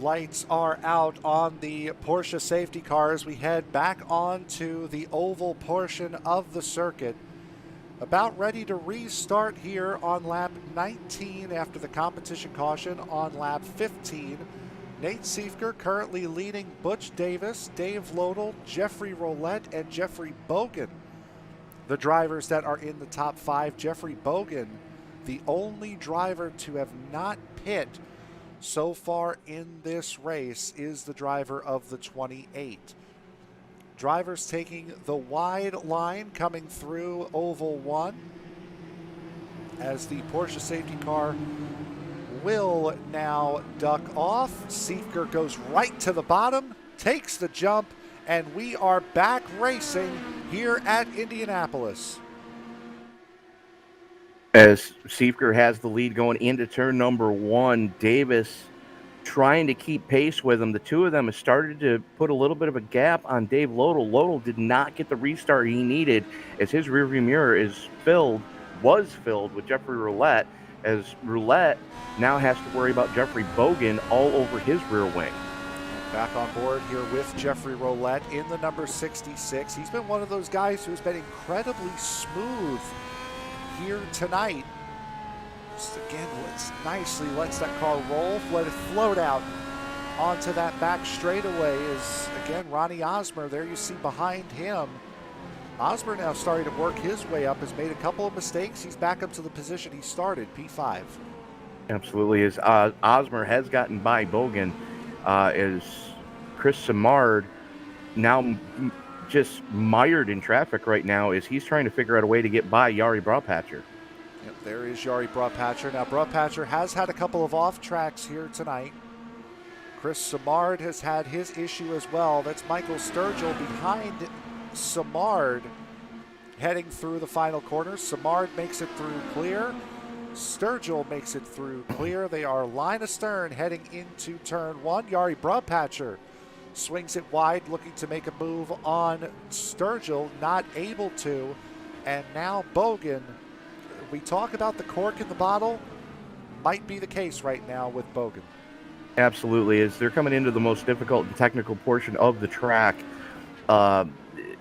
Lights are out on the Porsche safety cars. We head back onto the oval portion of the circuit. About ready to restart here on lap 19 after the competition caution on lap 15. Nate Siefker currently leading Butch Davis, Dave Lodel, Jeffrey Roulette, and Jeffrey Bogan. The drivers that are in the top 5. Jeffrey Bogan, the only driver to have not pit so far in this race, is the driver of the 28. Drivers taking the wide line coming through Oval 1 as the Porsche safety car will now duck off. Siefker goes right to the bottom, takes the jump, and we are back racing here at Indianapolis. As Siefker has the lead going into turn number 1, Davis trying to keep pace with him. The two of them have started to put a little bit of a gap on Dave Lodel. Lodel did not get the restart he needed as his rearview mirror was filled with Jeffrey Roulette, as Roulette now has to worry about Jeffrey Bogan all over his rear wing. Back on board here with Jeffrey Roulette in the number 66. He's been one of those guys who's been incredibly smooth here tonight. Just again, nicely lets that car roll, let it float out onto that back straightaway. Is again Ronnie Osmer. There you see behind him. Osmer now starting to work his way up, has made a couple of mistakes. He's back up to the position he started, P5. Absolutely. As Osmer has gotten by Bogan, is Kris Samard now just mired in traffic right now as he's trying to figure out a way to get by Jari Braupacher. Yep, there is Jari Braupacher. Now, Braupacher has had a couple of off tracks here tonight. Kris Samard has had his issue as well. That's Michael Sturgeon behind Samard heading through the final corner. Samard makes it through clear. Sturgill makes it through clear. They are line astern heading into turn 1. Jari Braupacher swings it wide, looking to make a move on Sturgill, not able to. And now Bogan, we talk about the cork in the bottle, might be the case right now with Bogan. Absolutely, as they're coming into the most difficult and technical portion of the track.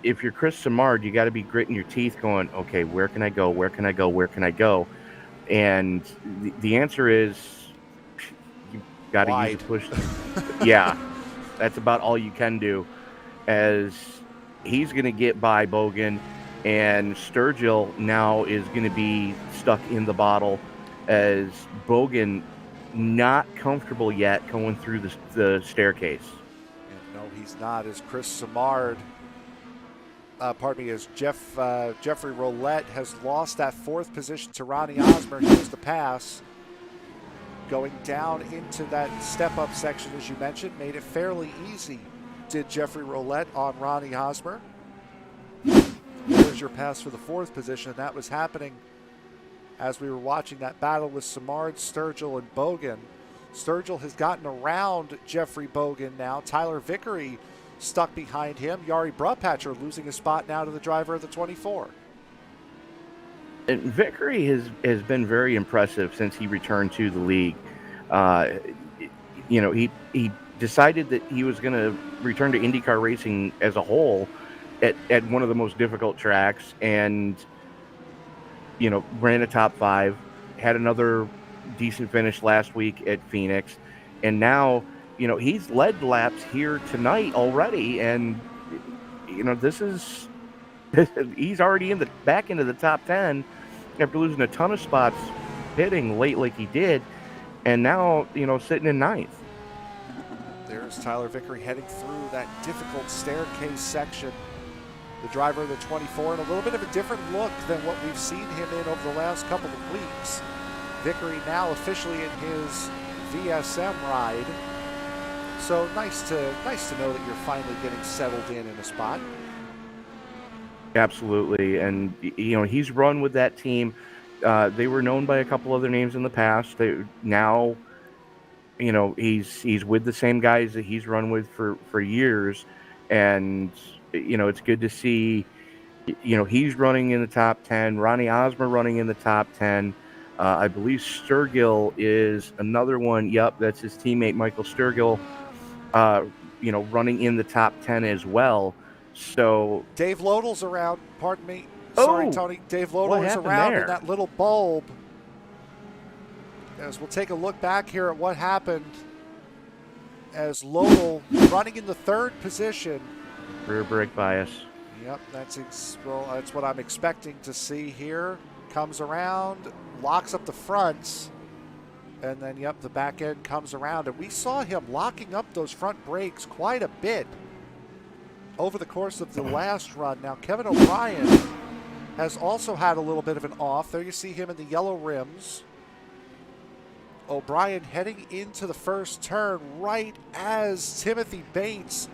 If you're Kris Samard, you got to be gritting your teeth going, okay, where can I go? Where can I go? Where can I go? And the answer is you got to use a push. Yeah, that's about all you can do, as he's going to get by Bogan, and Sturgill now is going to be stuck in the bottle, as Bogan not comfortable yet going through the staircase. And no, he's not, as Kris Samard, as Jeffrey Roulette has lost that 4th position to Ronnie Osmer. Here's the pass. Going down into that step-up section, as you mentioned, made it fairly easy, did Jeffrey Roulette on Ronnie Osmer. There's your pass for the 4th position, and that was happening as we were watching that battle with Samard, Sturgill, and Bogan. Sturgill has gotten around Jeffrey Bogan now. Tyler Vickery stuck behind him. Jari Braupacher losing his spot now to the driver of the 24. And Vickery has been very impressive since he returned to the league. He decided that he was going to return to IndyCar racing as a whole at one of the most difficult tracks, and ran a top 5, had another decent finish last week at Phoenix, and now he's led laps here tonight already, and this is he's already in the back into the top 10 after losing a ton of spots pitting late like he did, and now sitting in 9th. There's Tyler Vickery heading through that difficult staircase section. The driver of the 24 in a little bit of a different look than what we've seen him in over the last couple of weeks. Vickery now officially in his VSM ride. So nice to know that you're finally getting settled in a spot. Absolutely, and he's run with that team. They were known by a couple other names in the past. Now, he's with the same guys that he's run with for years, and it's good to see. He's running in the top 10. Ronnie Osmer running in the top 10. I believe Sturgill is another one. Yep, that's his teammate Michael Sturgill. Running in the top 10 as well. So Dave Lodel's around. Pardon me. Sorry, Oh, Tony. Dave what Lodel is happened around there? in that little bulb. As we'll take a look back here at what happened as Lodel running in the third position. rear brake bias. Yep, that's what I'm expecting to see here. Comes around, locks up the fronts, and then, yep, the back end comes around. And we saw him locking up those front brakes quite a bit over the course of the last run. Now, Kevin O'Brien has also had a little bit of an off. There you see him in the yellow rims. O'Brien heading into the first turn right as Timothy Bates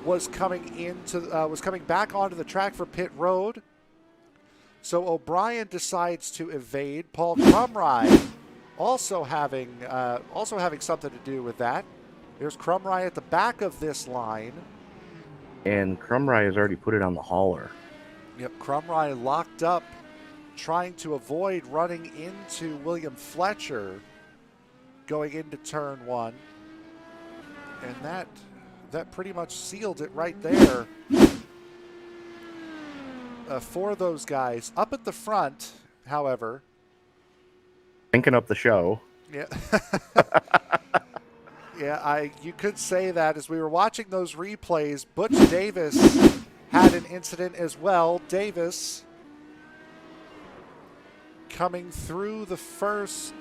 was coming back onto the track for pit road. So O'Brien decides to evade. Paul Crumry also having something to do with that. There's Crumry at the back of this line. And Crumry has already put it on the hauler. Yep, Crumry locked up, trying to avoid running into William Fletcher going into turn one. And that pretty much sealed it right there for those guys. Up at the front, however. Thinking up the show. Yeah. Yeah, you could say that. As we were watching those replays, Butch Davis had an incident as well. Davis coming through the first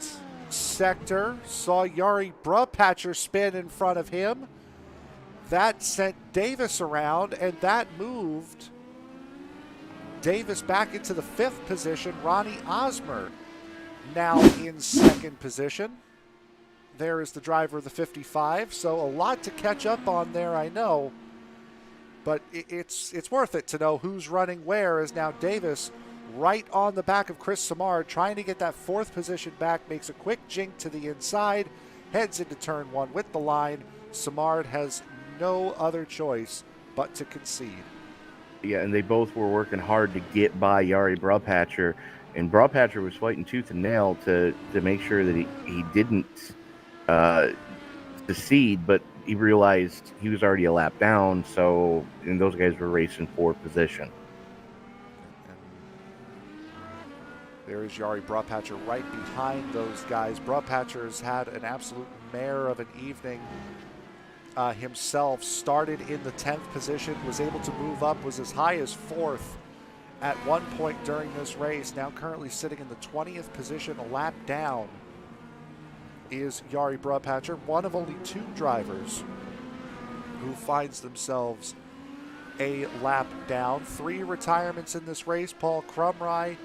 sector, saw Yari Brupatcher spin in front of him. That sent Davis around, and that moved Davis back into the fifth position. Ronnie Osmer now in second position. There is the driver of the 55. So a lot to catch up on there, I know. But it's worth it to know who's running where, as now Davis right on the back of Kris Samard, trying to get that fourth position back, makes a quick jink to the inside, heads into turn one with the line. Samard has no other choice but to concede. Yeah, and they both were working hard to get by Yari Brupatcher, and Brupatcher was fighting tooth and nail to make sure that he didn't secede, but he realized he was already a lap down, and those guys were racing for position. There is Yari Brupatcher right behind those guys. Brupatcher's had an absolute mare of an evening himself. Started in the 10th position, was able to move up, was as high as 4th at one point during this race. Now currently sitting in the 20th position, a lap down, is Yari Brupatcher, one of only two drivers who finds themselves a lap down. 3 retirements in this race. Paul Crumry,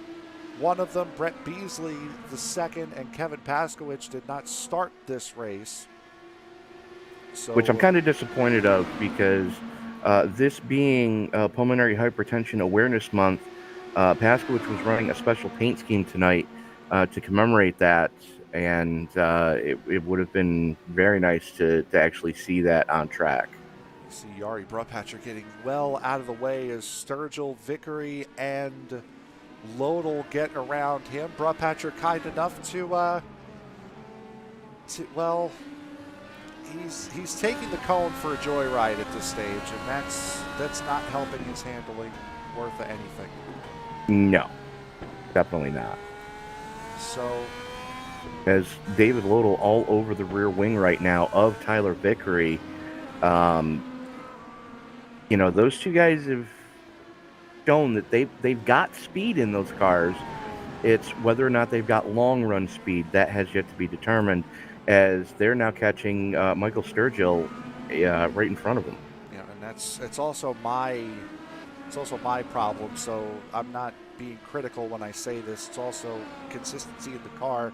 one of them. Brett Beasley, the second, and Kevin Paskowicz did not start this race. Which I'm kind of disappointed of, because this being Pulmonary Hypertension Awareness Month, Paskowicz was running a special paint scheme tonight to commemorate that, and it would have been very nice to actually see that on track. You see Yari Brupatcher getting well out of the way as Sturgill, Vickery, and Lodel get around him. Brupatcher kind enough to he's taking the cone for a joyride at this stage, and that's not helping his handling worth anything. No, definitely not. So, as David Lodel all over the rear wing right now of Tyler Vickery, those two guys have shown that they've got speed in those cars. It's whether or not they've got long run speed that has yet to be determined, as they're now catching Michael Sturgill right in front of them. Yeah, and it's also my problem. So I'm not being critical when I say this. It's also consistency in the car,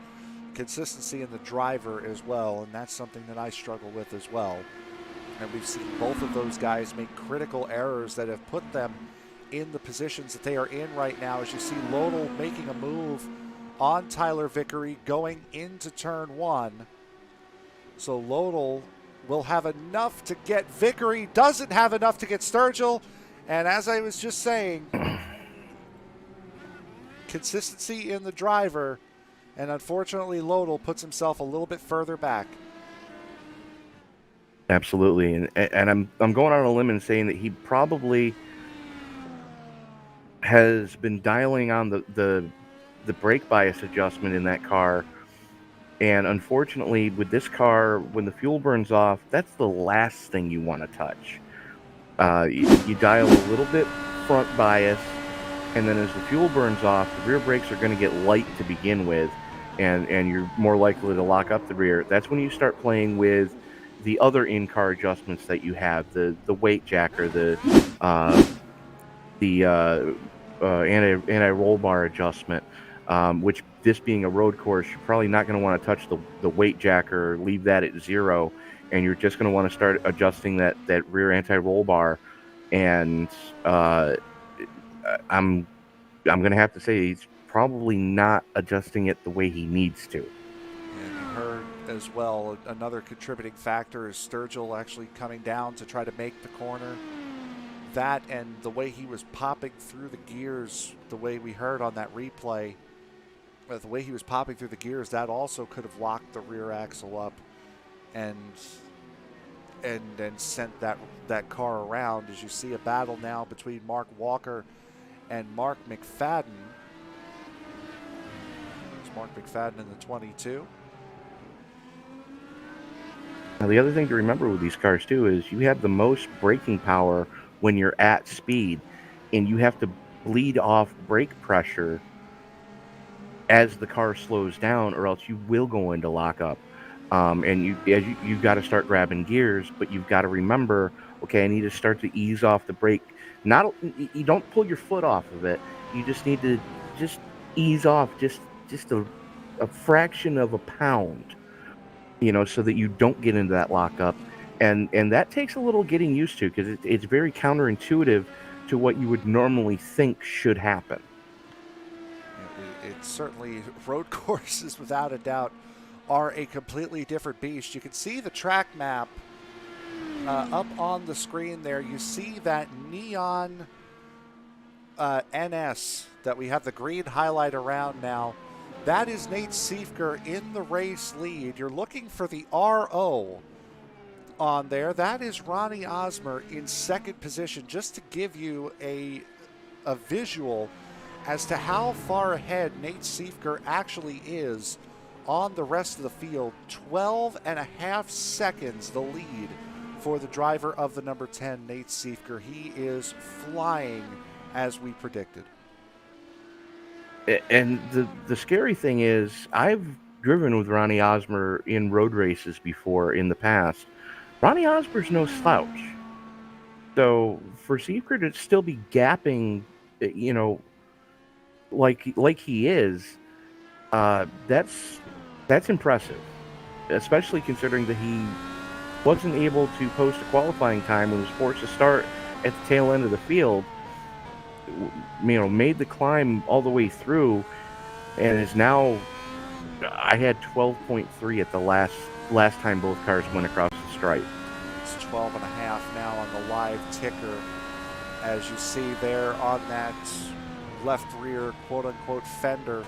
consistency in the driver as well, and that's something that I struggle with as well. And we've seen both of those guys make critical errors that have put them in the positions that they are in right now. As you see Lodel making a move on Tyler Vickery going into turn one. So Lodel will have enough to get Vickery, doesn't have enough to get Sturgill. And as I was just saying, consistency in the driver And unfortunately, Lodel puts himself a little bit further back. Absolutely, and I'm going on a limb and saying that he probably has been dialing on the brake bias adjustment in that car. And unfortunately, with this car, when the fuel burns off, that's the last thing you want to touch. You dial a little bit front bias, and then as the fuel burns off, the rear brakes are going to get light to begin with, and you're more likely to lock up the rear. That's when you start playing with the other in-car adjustments that you have, the weight jacker, the anti-roll bar adjustment, which, this being a road course, you're probably not going to want to touch the weight jacker or leave that at 0, and you're just going to want to start adjusting that rear anti-roll bar. And I'm going to have to say he's probably not adjusting it the way he needs to. And you heard as well, another contributing factor is Sturgill actually coming down to try to make the corner. That and the way he was popping through the gears, the way we heard on that replay, the way he was popping through the gears, that also could have locked the rear axle up and sent that car around. As you see a battle now between Mark Walker and Mark McFadden. There's Mark McFadden in the 22. Now, the other thing to remember with these cars, too, is you have the most braking power when you're at speed, and you have to bleed off brake pressure as the car slows down, or else you will go into lockup. And you've got to start grabbing gears, but you've got to remember, okay, I need to start to ease off the brake. You don't pull your foot off of it. You just need to just ease off just a fraction of a pound, so that you don't get into that lockup. And that takes a little getting used to, because it's very counterintuitive to what you would normally think should happen. It's certainly, road courses without a doubt are a completely different beast. You can see the track map up on the screen there. You see that neon NS that we have the green highlight around now. That is Nate Siefker in the race lead. You're looking for the RO on there. That is Ronnie Osmer in second position, just to give you a visual as to how far ahead Nate Siefker actually is on the rest of the field. 12.5 seconds the lead for the driver of the number 10, Nate Siefker. He is flying as we predicted. And the scary thing is, I've driven with Ronnie Osmer in road races before in the past. Ronnie Osmer's no slouch. So for Siefker to still be gapping, like he is, that's impressive, especially considering that he wasn't able to post a qualifying time and was forced to start at the tail end of the field. Made the climb all the way through, and is now. I had 12.3 at the last time both cars went across the stripe. It's 12.5 now on the live ticker, as you see there on that left rear quote-unquote fender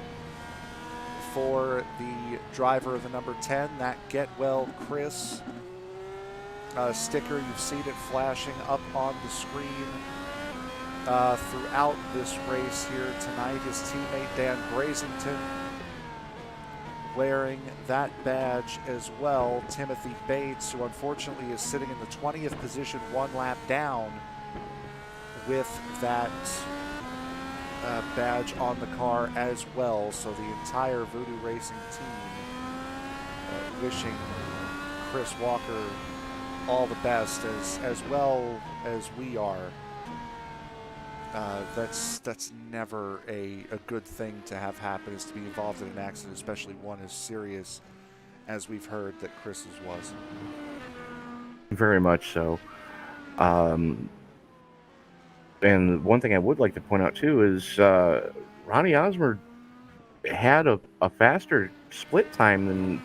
for the driver of the number 10, that Get Well Kris sticker. You've seen it flashing up on the screen throughout this race here tonight. His teammate Dan Brazington wearing that badge as well. Timothy Bates, who unfortunately is sitting in the 20th position, one lap down, with that badge on the car as well. So the entire Voodoo Racing team wishing Chris Walker all the best, as well as we are. That's never a good thing to have happen, is to be involved in an accident, especially one as serious as we've heard that Chris's was. Very much so. And one thing I would like to point out too is Ronnie Osmer had a faster split time than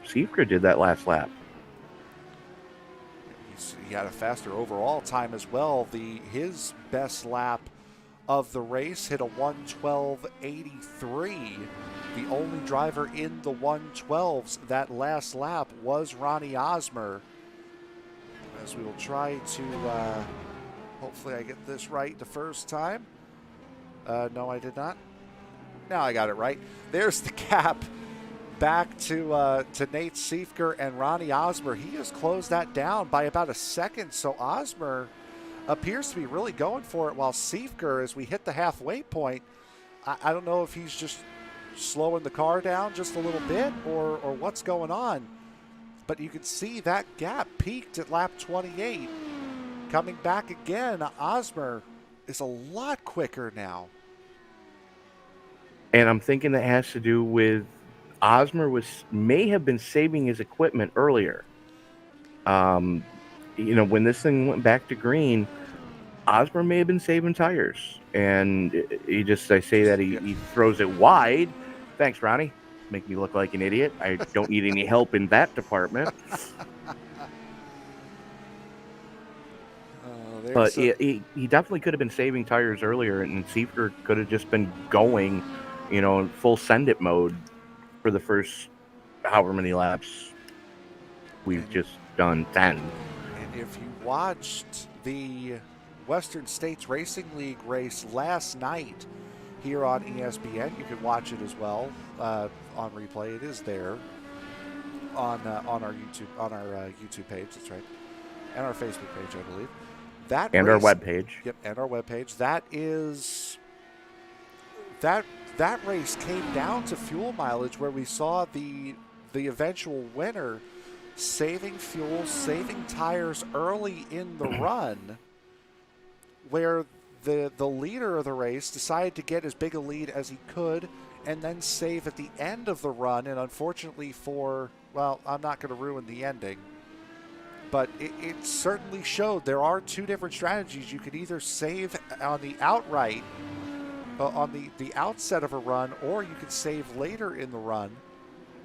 Siefker did that last lap. He had a faster overall time as well. His best lap of the race hit a 1:12.83 The only driver in the 112s that last lap was Ronnie Osmer. As we will try to, hopefully I get this right the first time. No, I did not. Now I got it right. There's the gap back to Nate Siefker and Ronnie Osmer. He has closed that down by about a second, so Osmer appears to be really going for it, while Siefker, as we hit the halfway point, I don't know if he's just slowing the car down just a little bit or what's going on. But you can see that gap peaked at lap 28. Coming back again, Osmer is a lot quicker now. And I'm thinking that has to do with Osmer may have been saving his equipment earlier. When this thing went back to green, Osmer may have been saving tires, and he throws it wide. Thanks, Ronnie. Make me look like an idiot. I don't need any help in that department. But he definitely could have been saving tires earlier, and Siefker could have just been going, in full send it mode for the first however many laps we've just done, 10. And if you watched the Western States Racing League race last night here on ESPN, you can watch it as well on replay. It is there on our YouTube page. That's right, and our Facebook page, I believe. Our webpage. Yep, and our webpage. That race came down to fuel mileage, where we saw the eventual winner saving fuel, saving tires early in the run, where the leader of the race decided to get as big a lead as he could and then save at the end of the run. And unfortunately I'm not going to ruin the ending, but it certainly showed there are two different strategies. You could either save on the outright, on the outset of a run, or you could save later in the run.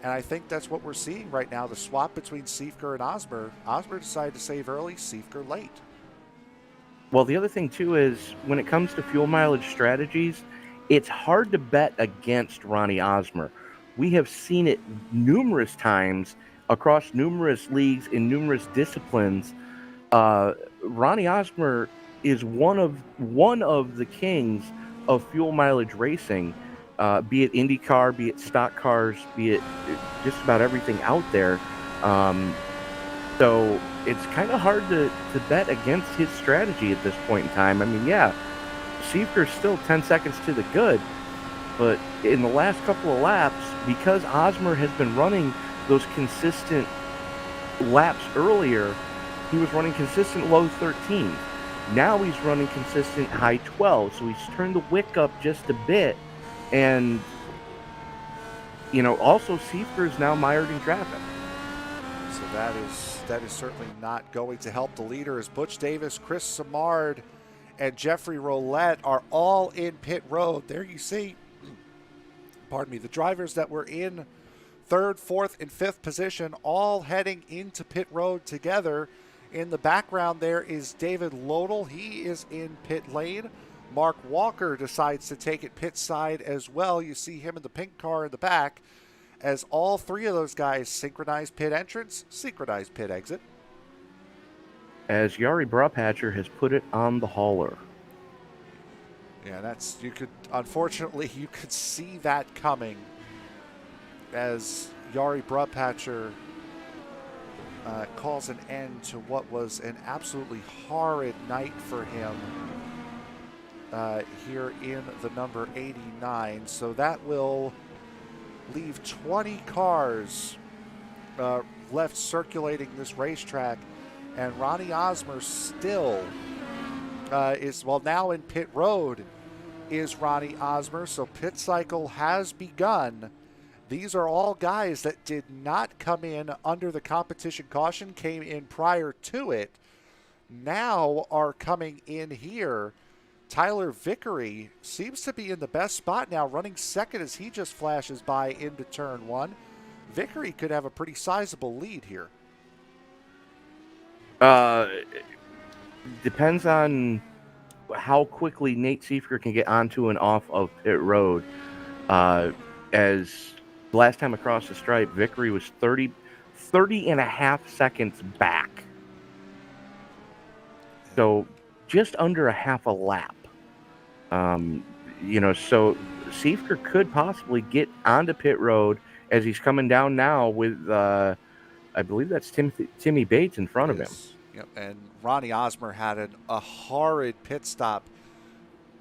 And I think that's what we're seeing right now, the swap between Siefker and Osmer. Osmer decided to save early, Siefker late. Well, the other thing, too, is when it comes to fuel mileage strategies, it's hard to bet against Ronnie Osmer. We have seen it numerous times across numerous leagues in numerous disciplines. Ronnie Osmer is one of the kings of fuel mileage racing, be it IndyCar, be it stock cars, be it just about everything out there. So it's kind of hard to bet against his strategy at this point in time. I mean, yeah, Siefker's still 10 seconds to the good, but in the last couple of laps, because Osmer has been running those consistent laps earlier, he was running consistent low 13s. Now he's running consistent high 12, so he's turned the wick up just a bit. And, also Siefker is now mired in traffic. So that is certainly not going to help the leader, as Butch Davis, Kris Samard, and Jeffrey Roulette are all in pit road. There you see, pardon me, the drivers that were in third, fourth, and fifth position all heading into pit road together. In the background there is David Lodel. He is in pit lane. Mark Walker decides to take it pit side as well. You see him in the pink car in the back, as all three of those guys synchronize pit entrance, synchronize pit exit. As Jari Brupatcher has put it on the hauler. Yeah, unfortunately, you could see that coming, as Jari Brupatcher calls an end to what was an absolutely horrid night for him here in the number 89. So that will leave 20 cars left circulating this racetrack, and Ronnie Osmer still now in pit road is Ronnie Osmer. So pit cycle has begun. These are all guys that did not come in under the competition caution, came in prior to it, now are coming in here. Tyler Vickery seems to be in the best spot now, running second as he just flashes by into turn one. Vickery could have a pretty sizable lead here. Depends on how quickly Nate Siefker can get onto and off of pit road. as the last time across the stripe, Vickery was 30 and a half seconds back. So just under a half a lap. So Seifker could possibly get onto pit road as he's coming down now with, I believe that's Timmy Bates in front of him. Yep. And Ronnie Osmer had a horrid pit stop,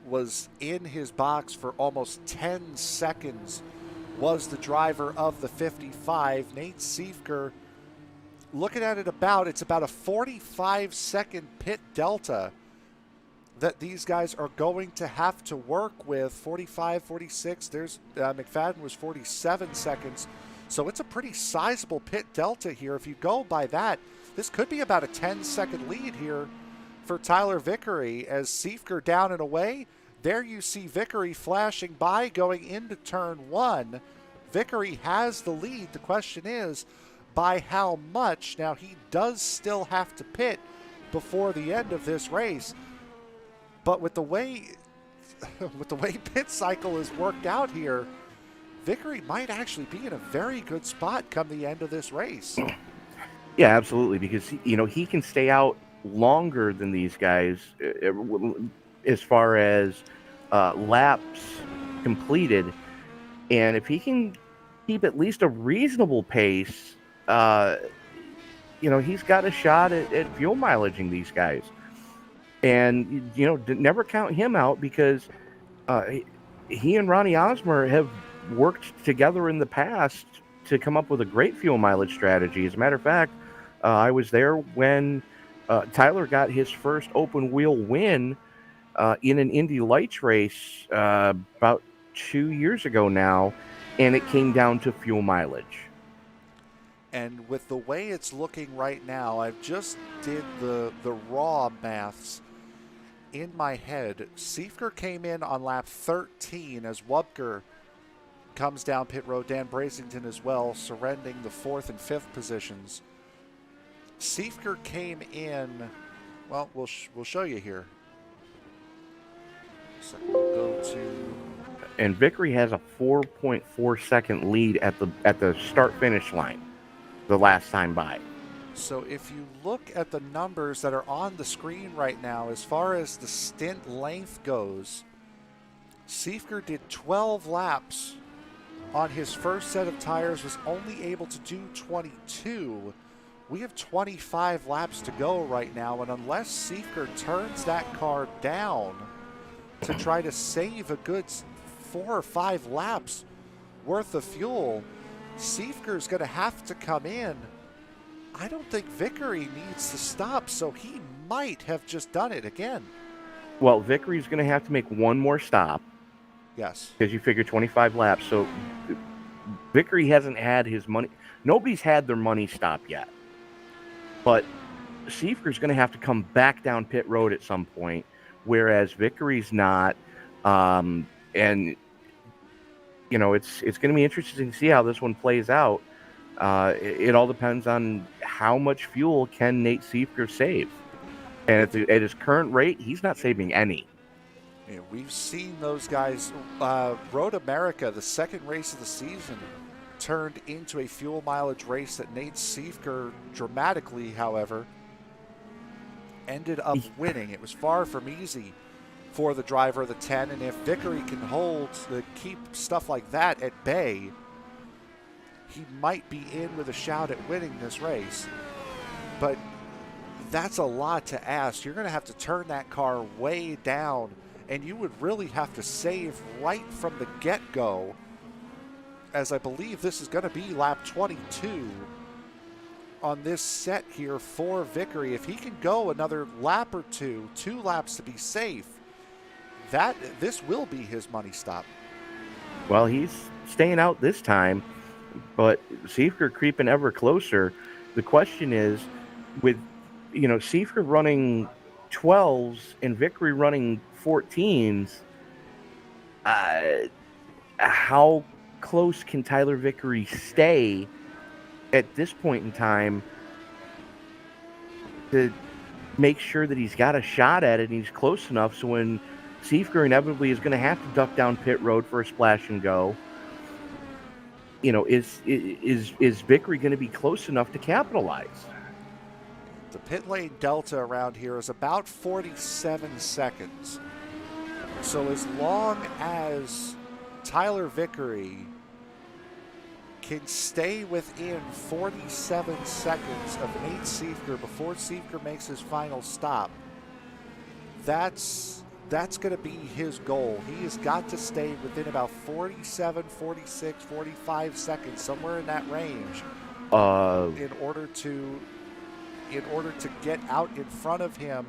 was in his box for almost 10 seconds, was the driver of the 55. Nate Seifker, looking at it it's about a 45-second pit delta that these guys are going to have to work with. 45, 46. There's McFadden was 47 seconds. So it's a pretty sizable pit delta here. If you go by that, this could be about a 10-second lead here for Tyler Vickery as Seifker down and away. There you see Vickery flashing by going into turn one. Vickery has the lead. The question is, by how much? Now, he does still have to pit before the end of this race. But with the way pit cycle is worked out here, Vickery might actually be in a very good spot come the end of this race. Yeah, absolutely, because he can stay out longer than these guys as far as laps completed, and if he can keep at least a reasonable pace, he's got a shot at fuel mileaging these guys. And, never count him out because he and Ronnie Osmer have worked together in the past to come up with a great fuel mileage strategy. As a matter of fact, I was there when Tyler got his first open wheel win in an Indy Lights race about 2 years ago now, and it came down to fuel mileage. And with the way it's looking right now, I've just did the raw maths in my head. Seifker came in on lap 13 as Wubker comes down pit road. Dan Brasington as well, surrendering the 4th and 5th positions. Seifker came in, well, we'll show you here. So we'll go to... And Vickery has a 4.4 second lead at the start-finish line the last time by. So if you look at the numbers that are on the screen right now, as far as the stint length goes, Seifker did 12 laps on his first set of tires, was only able to do 22. We have 25 laps to go right now, and unless Seifker turns that car down to try to save a good 4 or 5 laps worth of fuel, Seifker's going to have to come in. I don't think Vickery needs to stop, so he might have just done it again. Well, Vickery's going to have to make one more stop. Yes. Because you figure 25 laps. So Vickery hasn't had his money. Nobody's had their money stop yet. But Seifker's going to have to come back down pit road at some point, whereas Vickery's not. And, it's going to be interesting to see how this one plays out. It all depends on how much fuel can Nate Seifker save. And at his current rate, he's not saving any. Yeah, we've seen those guys. Road America, the second race of the season, turned into a fuel mileage race that Nate Seifker dramatically, however, ended up winning. It was far from easy for the driver of the 10, and if Vickery can keep stuff like that at bay, he might be in with a shout at winning this race. But that's a lot to ask. You're going to have to turn that car way down, and you would really have to save right from the get-go, as I believe this is going to be lap 22 on this set here for Vickery. If he can go another lap or 2 laps to be safe, this will be his money stop. Well, he's staying out this time, but Seifker creeping ever closer. The question is, with Seifker running 12s and Vickery running 14s, how close can Tyler Vickery stay at this point in time to make sure that he's got a shot at it and he's close enough so when Seifker inevitably is going to have to duck down pit road for a splash and go, is Vickery going to be close enough to capitalize? The pit lane delta around here is about 47 seconds. So as long as Tyler Vickery can stay within 47 seconds of Nate Siefker before Siefker makes his final stop, that's going to be his goal. He has got to stay within about 47, 46, 45 seconds, somewhere in that range, in order to get out in front of him.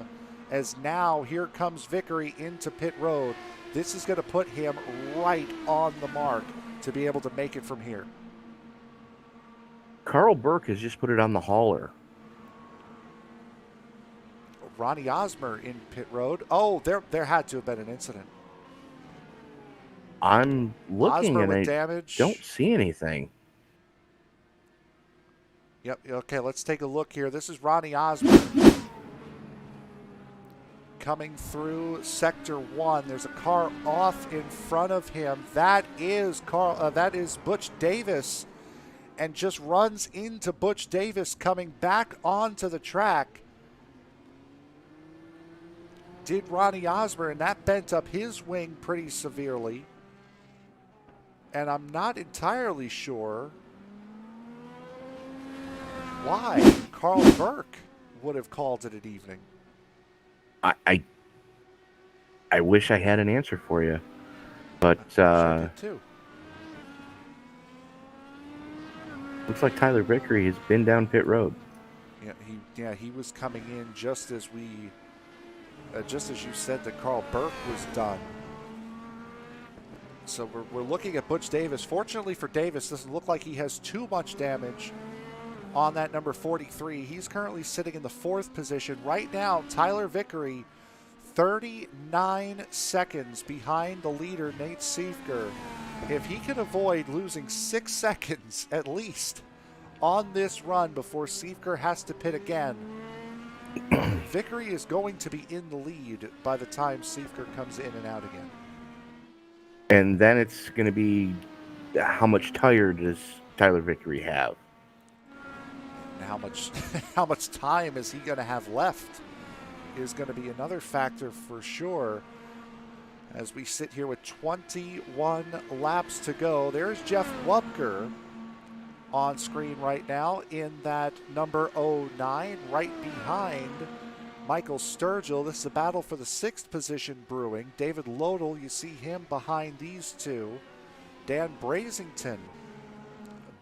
As now here comes Vickery into pit road. This is going to put him right on the mark to be able to make it from here. Carl Burke has just put it on the hauler. Ronnie Osmer in pit road. Oh, there had to have been an incident. I'm looking Osmer and with I damage. don't see anything. Yep, okay, let's take a look here. This is Ronnie Osmer coming through sector 1. There's a car off in front of him. That is Butch Davis, and just runs into Butch Davis coming back onto the track. Did Ronnie Osmer, and that bent up his wing pretty severely. And I'm not entirely sure why Carl Burke would have called it an evening. I wish I had an answer for you, but Sure did too. looks like Tyler Vickery has been down pit road. He was coming in just as you said that Carl Burke was done. So we're looking at Butch Davis. Fortunately for Davis, doesn't look like he has too much damage on that number 43. He's currently sitting in the 4th position. Right now, Tyler Vickery, 39 seconds behind the leader, Nate Siefker. If he can avoid losing 6 seconds at least on this run before Siefker has to pit again, Vickery is going to be in the lead by the time Siefker comes in and out again. And then it's going to be how much tire does Tyler Vickery have? And how much time is he going to have left is going to be another factor for sure. As we sit here with 21 laps to go, there's Jeff Wubker on screen right now in that number 09, right behind Michael Sturgill. This is a battle for the 6th position brewing. David Lodel, you see him behind these two. Dan Brazington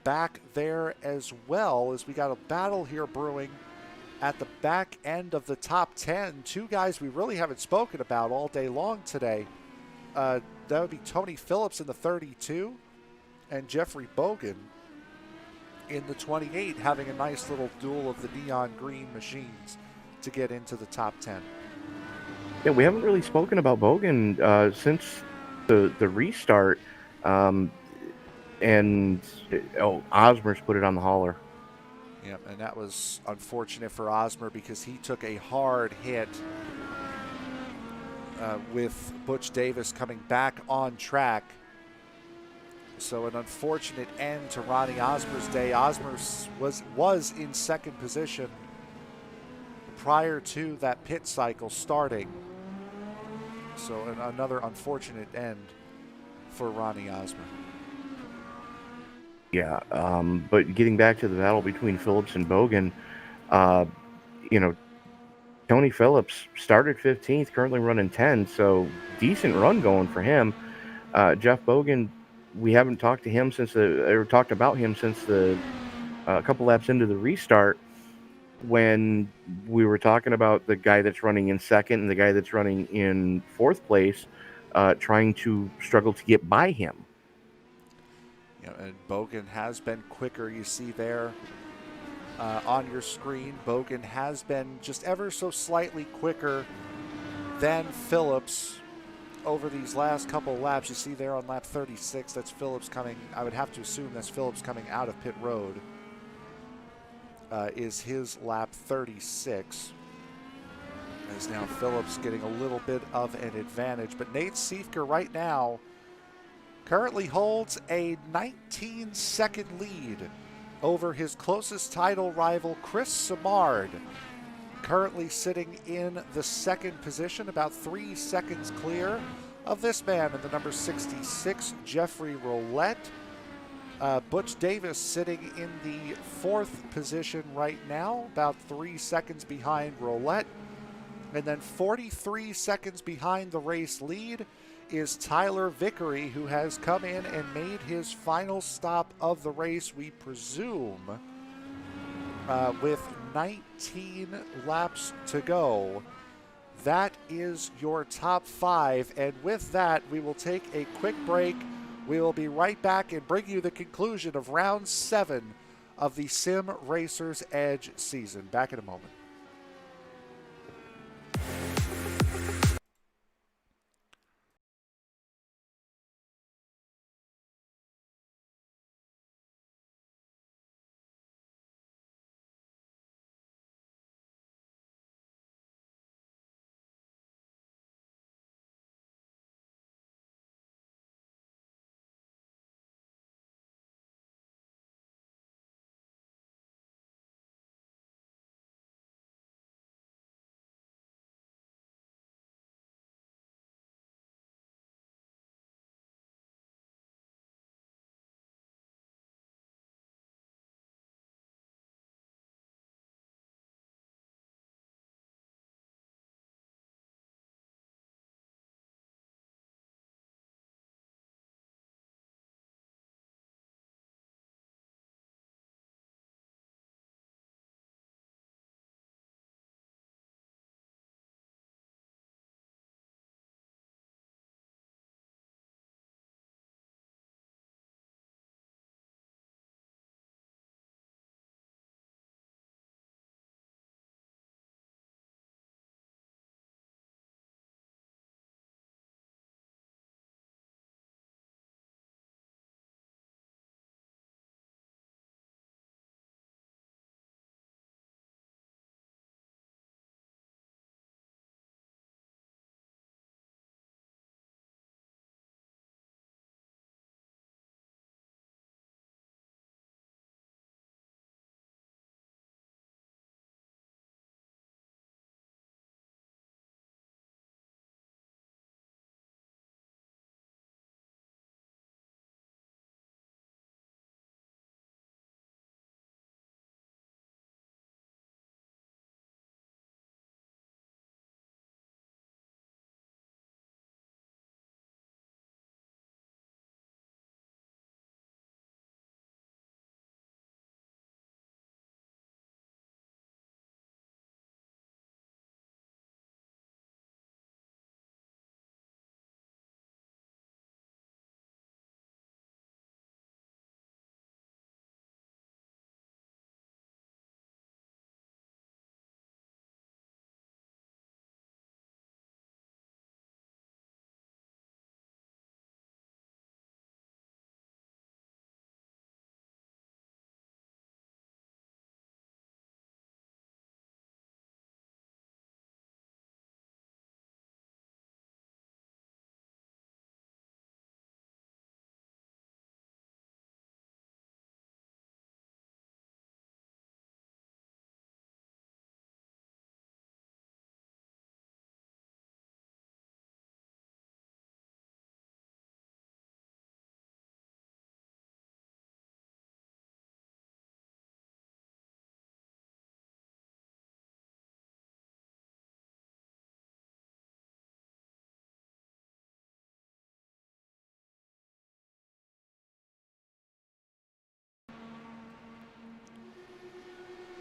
back there as well, as we got a battle here brewing at the back end of the top 10. Two guys we really haven't spoken about all day long today. That would be Tony Phillips in the 32 and Jeffrey Bogan in the 28, having a nice little duel of the neon green machines to get into the top 10. Yeah, we haven't really spoken about Bogan since the restart. Osmer's put it on the hauler. Yep, and that was unfortunate for Osmer because he took a hard hit with Butch Davis coming back on track. So an unfortunate end to Ronnie Osmer's day. Osmer was in 2nd position prior to that pit cycle starting. So another unfortunate end for Ronnie Osmer. Yeah, but getting back to the battle between Phillips and Bogan, Tony Phillips started 15th, currently running 10th, so decent run going for him. Jeff Bogan, we haven't talked about him since the couple laps into the restart, when we were talking about the guy that's running in 2nd and the guy that's running in 4th place trying to struggle to get by him. And Bogan has been quicker. You see there on your screen, Bogan has been just ever so slightly quicker than Phillips over these last couple of laps. You see there on lap 36, that's Phillips coming. I would have to assume that's Phillips coming out of pit road. Is his lap 36. As now Phillips getting a little bit of an advantage. But Nate Siefker right now currently holds a 19-second lead over his closest title rival, Kris Samard, currently sitting in the second position, about 3 seconds clear of this man in the number 66, Jeffrey Roulette. Butch Davis sitting in the fourth position right now, about 3 seconds behind Roulette. And then 43 seconds behind the race lead is Tyler Vickery, who has come in and made his final stop of the race, we presume, with 19 laps to go. That is your top five. And with that, we will take a quick break. We will be right back and bring you the conclusion of round 7 of the Sim Racers Edge season. Back in a moment.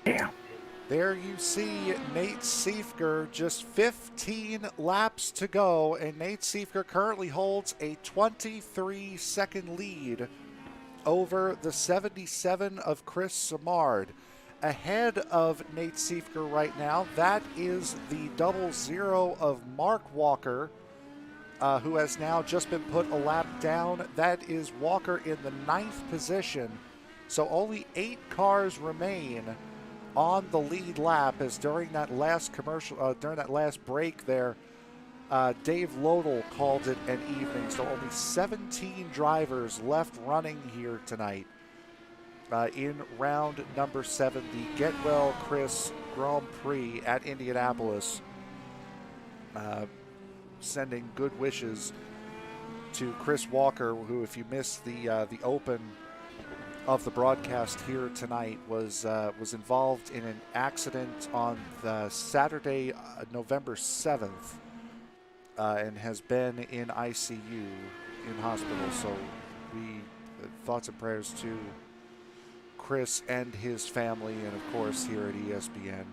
Damn. There you see Nate Siefker, just 15 laps to go, and Nate Siefker currently holds a 23-second lead over the 77 of Kris Samard. Ahead of Nate Siefker right now, that is the 00 of Mark Walker, who has now just been put a lap down. That is Walker in the 9th position. So only 8 cars remain on the lead lap, as during that last commercial, during that last break there, Dave Lodel called it an evening, so only 17 drivers left running here tonight. In round number 7, the Get Well Kris Grand Prix at Indianapolis. Sending good wishes to Chris Walker, who, if you missed the open of the broadcast here tonight, was involved in an accident on the Saturday, November 7th, and has been in ICU in hospital. So we thoughts and prayers to Chris and his family, and of course here at ESPN,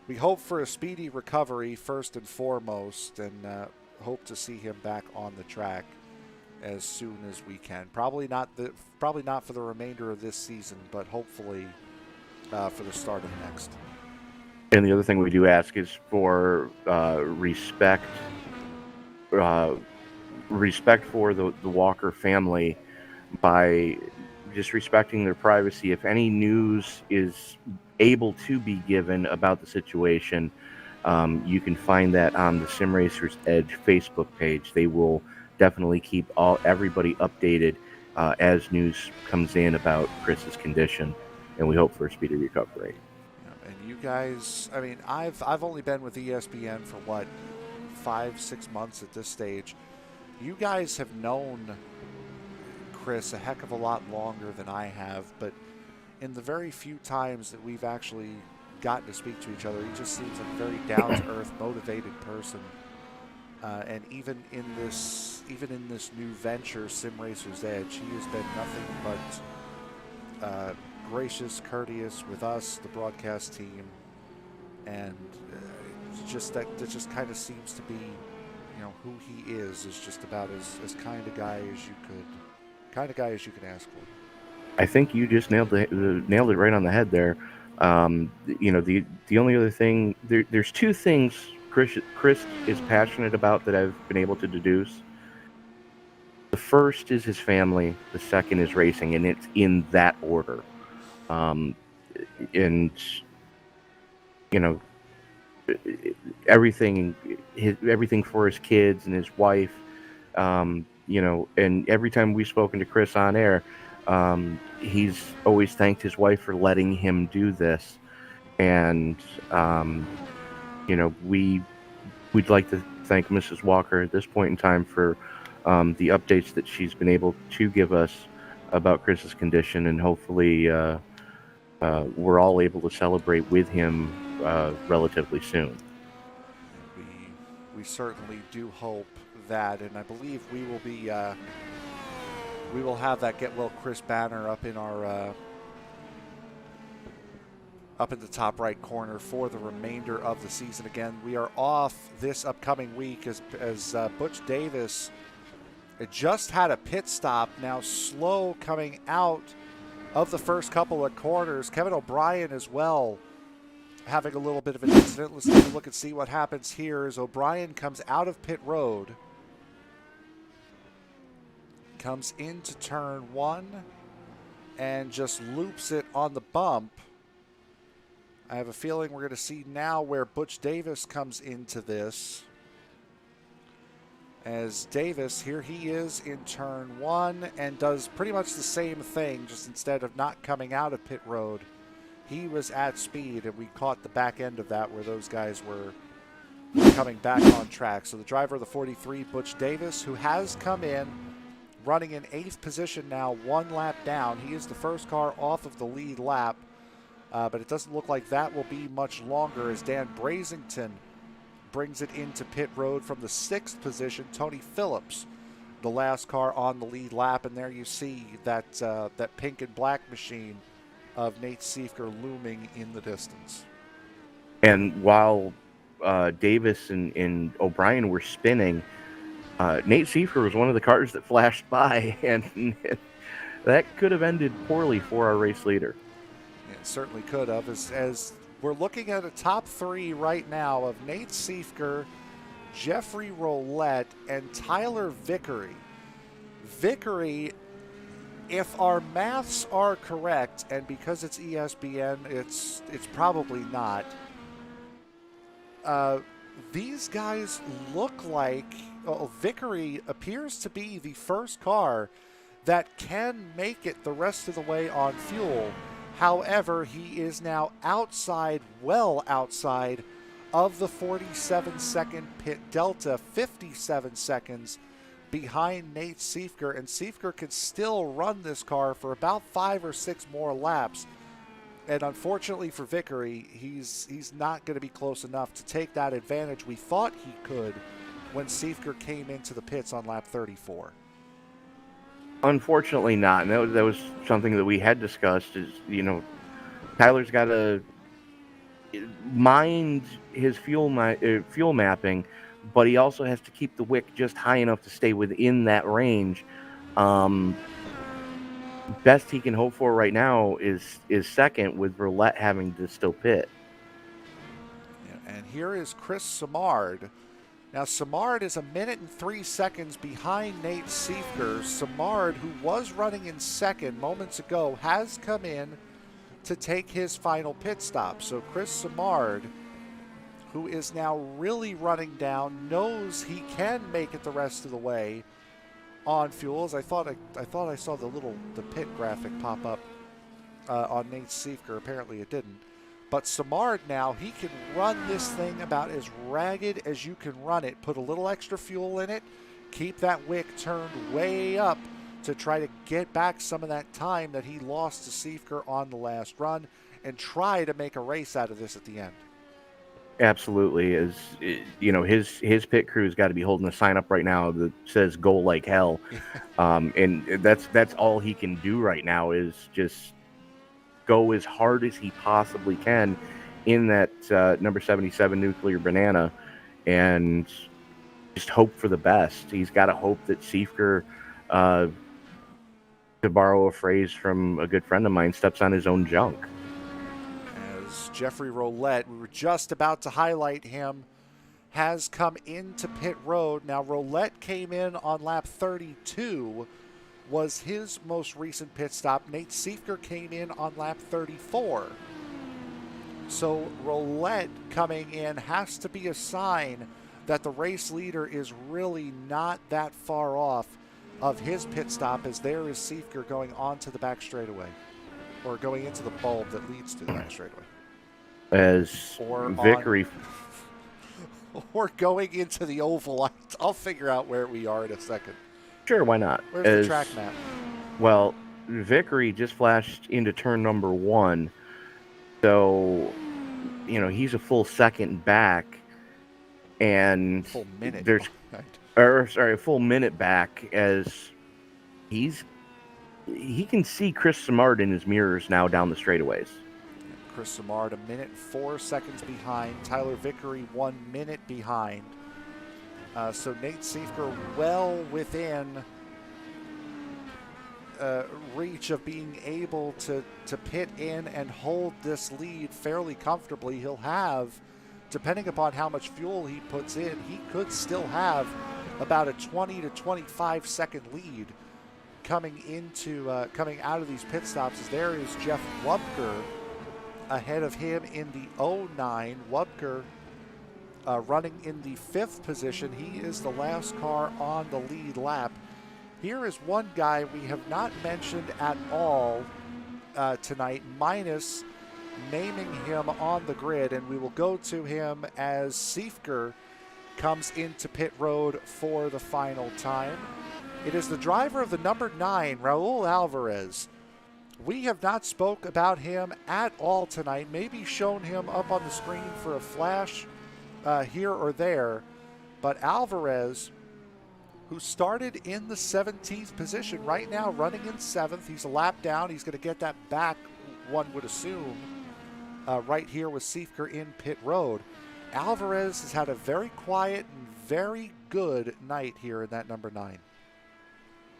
we hope for a speedy recovery first and foremost, and hope to see him back on the track as soon as we can. Probably not for the remainder of this season, but hopefully for the start of next. And the other thing we do ask is for respect for the Walker family by just respecting their privacy. If any news is able to be given about the situation, you can find that on the Sim Racers Edge Facebook page. They will definitely keep everybody updated as news comes in about Chris's condition, and we hope for a speedy recovery. And you guys, I mean, I've only been with ESPN for what, 5-6 months at this stage. You guys have known Chris a heck of a lot longer than I have, but in the very few times that we've actually gotten to speak to each other, he just seems like a very down-to-earth, motivated person. And even in this new venture, Sim Racers Edge, he has been nothing but gracious, courteous with us, the broadcast team, and that just kind of seems to be, who he is just about as kind a guy as you could ask for. I think you just nailed it right on the head there. The only other thing, there's two things Chris is passionate about that I've been able to deduce. The first is his family. The second is racing, and it's in that order. Everything for his kids and his wife. And every time we've spoken to Chris on air, he's always thanked his wife for letting him do this. And, we'd like to thank Mrs. Walker at this point in time for the updates that she's been able to give us about Chris's condition, and hopefully we're all able to celebrate with him relatively soon. We certainly do hope that, and I believe we will have that Get Well Chris banner up in our up in the top right corner for the remainder of the season. Again, we are off this upcoming week as Butch Davis just had a pit stop, now slow coming out of the first couple of corners. Kevin O'Brien as well having a little bit of an incident. Let's take a look and see what happens here as O'Brien comes out of pit road, comes into turn 1, and just loops it on the bump. I have a feeling we're going to see now where Butch Davis comes into this. As Davis, here he is in turn 1 and does pretty much the same thing, just instead of not coming out of pit road, he was at speed, and we caught the back end of that where those guys were coming back on track. So the driver of the 43, Butch Davis, who has come in running in 8th position now, 1 lap down. He is the first car off of the lead lap, but it doesn't look like that will be much longer as Dan Brazington brings it into pit road from the 6th position. Tony Phillips, the last car on the lead lap, and there you see that that pink and black machine of Nate Siefker looming in the distance. And while Davis and O'Brien were spinning, Nate Siefker was one of the cars that flashed by, and that could have ended poorly for our race leader. It certainly could have, as we're looking at a top 3 right now of Nate Siefker, Jeffrey Roulette, and Tyler Vickery. Vickery, if our maths are correct, and because it's ESPN, it's probably not. these guys look like Vickery appears to be the first car that can make it the rest of the way on fuel. However, he is now outside, well outside of the 47-second pit delta, 57 seconds behind Nate Siefker, and Siefker can still run this car for about 5 or 6 more laps. And unfortunately for Vickery, he's not going to be close enough to take that advantage we thought he could when Siefker came into the pits on lap 34. Unfortunately not. And that was something that we had discussed is, Tyler's got to mind his fuel mapping, but he also has to keep the wick just high enough to stay within that range. Best he can hope for right now is second, with Roulette having to still pit. And here is Kris Samard. Now, Samard is 1 minute and 3 seconds behind Nate Siefker. Samard, who was running in second moments ago, has come in to take his final pit stop. So Kris Samard, who is now really running down, knows he can make it the rest of the way on fuels. I thought I saw the pit graphic pop up on Nate Siefker. Apparently it didn't. But Samard now, he can run this thing about as ragged as you can run it. Put a little extra fuel in it, keep that wick turned way up to try to get back some of that time that he lost to Siefker on the last run, and try to make a race out of this at the end. Absolutely. His pit crew's got to be holding a sign up right now that says "Go like hell," and that's all he can do right now is just go as hard as he possibly can in that number 77 nuclear banana, and just hope for the best. He's got to hope that Siefker, to borrow a phrase from a good friend of mine, steps on his own junk. Jeffrey Roulette, we were just about to highlight him, has come into pit road. Now, Roulette came in on lap 32, was his most recent pit stop. Nate Siefker came in on lap 34. So Roulette coming in has to be a sign that the race leader is really not that far off of his pit stop, as there is Siefker going onto the back straightaway, or going into the bulb that leads to the back straightaway. As Vickery, or going into the oval. I'll figure out where we are in a second. Sure, why not? Where's the track map? Well, Vickery just flashed into turn number 1, so he's a full second back, and full minute. A full minute back, as he can see Kris Samard in his mirrors now down the straightaways. Kris Samard 1 minute 4 seconds behind. Tyler Vickery 1 minute behind. So Nate Siefker well within reach of being able to pit in and hold this lead fairly comfortably. He'll have, depending upon how much fuel he puts in, he could still have about a 20 to 25 second lead coming out of these pit stops. As there is Jeff Wubker ahead of him in the 09. Wubker running in the 5th position. He is the last car on the lead lap. Here is one guy we have not mentioned at all tonight, minus naming him on the grid, and we will go to him as Siefker comes into pit road for the final time. It is the driver of the number 9, Raul Alvarez. We have not spoke about him at all tonight, maybe shown him up on the screen for a flash here or there, but Alvarez, who started in the 17th position, right now running in 7th. He's a lap down. He's going to get that back, one would assume, right here with Siefker in pit road. Alvarez has had a very quiet and very good night here in that number 9.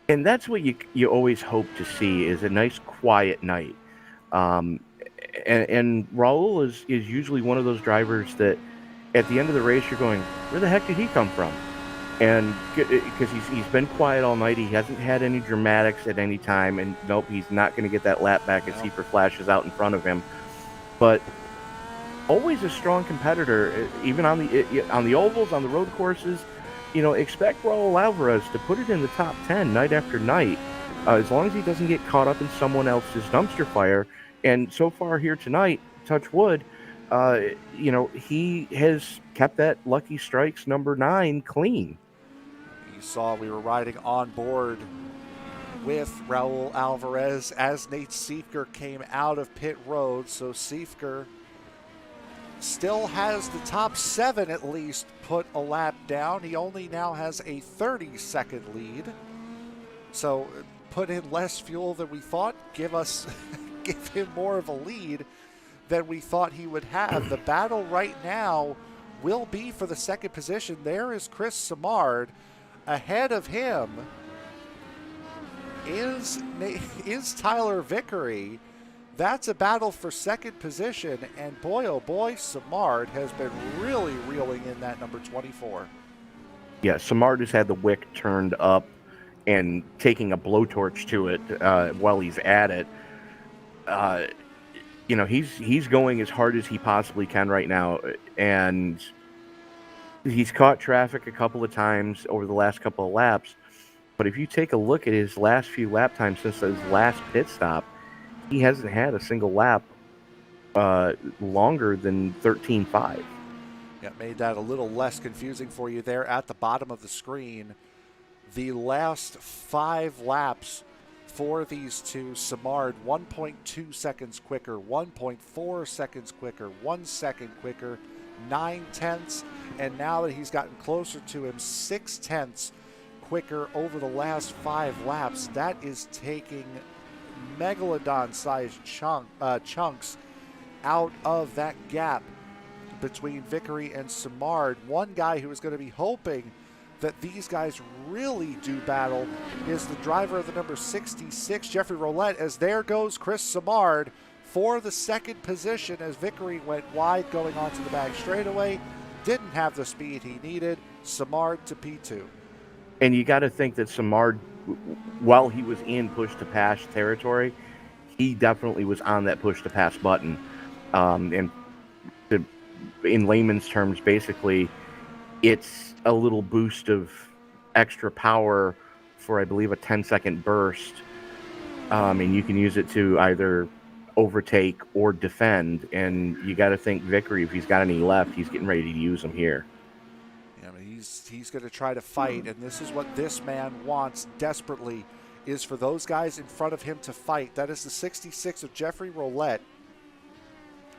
And that's what you always hope to see, is a nice quiet night. And Raul is usually one of those drivers that at the end of the race you're going, where the heck did he come from? And because he's been quiet all night, he hasn't had any dramatics at any time, and nope, he's not going to get that lap back as Siefker flashes out in front of him. But always a strong competitor, even on the ovals, on the road courses. Expect Raul Alvarez to put it in the top 10 night after night, as long as he doesn't get caught up in someone else's dumpster fire. And so far here tonight, touch wood, he has kept that Lucky Strikes number 9 clean. You saw we were riding on board with Raul Alvarez as Nate Siefker came out of pit road. So Siefker still has the top 7 at least put a lap down. He only now has a 30-second lead. So put in less fuel than we thought, give him more of a lead than we thought he would have. The battle right now will be for the second position. There is Kris Samard. Ahead of him is Tyler Vickery. That's a battle for second position, and boy, oh boy, Samard has been really reeling in that number 24. Yeah, Samard has had the wick turned up and taking a blowtorch to it while he's at it. He's going as hard as he possibly can right now, and he's caught traffic a couple of times over the last couple of laps. But if you take a look at his last few lap times since his last pit stop, he hasn't had a single lap longer than 13.5. Yeah, made that a little less confusing for you there at the bottom of the screen. The last 5 laps for these two, Samard 1.2 seconds quicker, 1.4 seconds quicker, 1 second quicker, 9/10, and now that he's gotten closer to him, 6/10 quicker over the last 5 laps. That is taking megalodon-sized chunks out of that gap between Vickery and Samard. One guy who is going to be hoping that these guys really do battle is the driver of the number 66, Jeffrey Roulette, as there goes Kris Samard for the second position as Vickery went wide going onto the back straightaway. Didn't have the speed he needed. Samard to P2. And you got to think that Samard, while he was in push-to-pass territory, he definitely was on that push-to-pass button. And in layman's terms, basically, it's a little boost of extra power for, I believe, a 10-second burst. And you can use it to either overtake or defend. And you got to think Vickery, if he's got any left, he's getting ready to use them here. Yeah, I mean, he's going to try to fight, and this is what this man wants desperately, is for those guys in front of him to fight. That is the 66 of Jeffrey Roulette.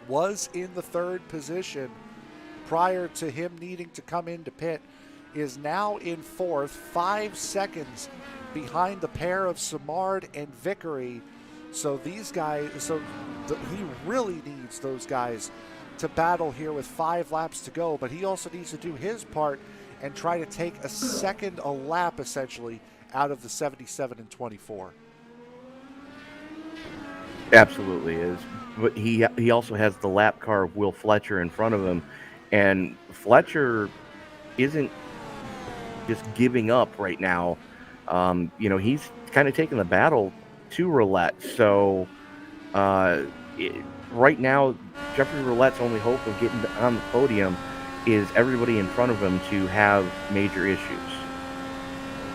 Was in the 3rd position prior to him needing to come into pit, is now in 4th, 5 seconds behind the pair of Samard and Vickery. So these guys, he really needs those guys to battle here with 5 laps to go, but he also needs to do his part and try to take a second a lap, essentially, out of the 77 and 24. Absolutely is. But he also has the lap car of Will Fletcher in front of him, and Fletcher isn't just giving up right now. He's kind of taking the battle to Roulette. So right now, Jeffrey Roulette's only hope of getting on the podium is everybody in front of him to have major issues.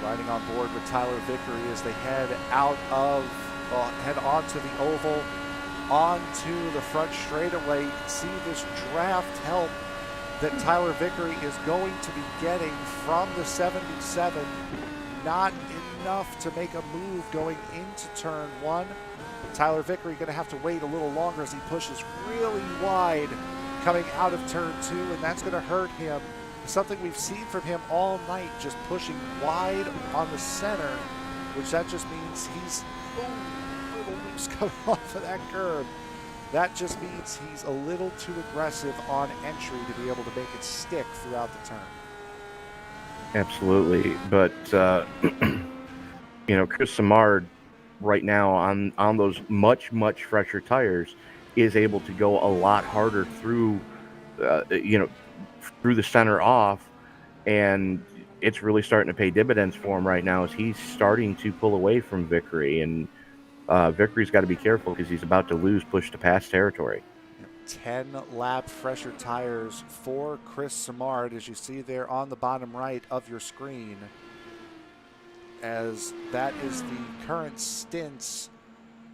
Riding on board with Tyler Vickery as they head head onto the oval, onto the front straightaway. You can see this draft help that Tyler Vickery is going to be getting from the 77. Not enough to make a move going into turn 1. Tyler Vickery going to have to wait a little longer as he pushes really wide coming out of turn 2, and that's going to hurt him. Something we've seen from him all night, just pushing wide on the center, which that just means he's a little loose coming off of that curb. That just means he's a little too aggressive on entry to be able to make it stick throughout the turn. Absolutely, but Kris Samard right now on those much fresher tires is able to go a lot harder through the center off, and it's really starting to pay dividends for him right now as he's starting to pull away from Vickery, and Vickery's got to be careful because he's about to lose push to pass territory. 10-lap fresher tires for Kris Samard, as you see there on the bottom right of your screen, as that is the current stints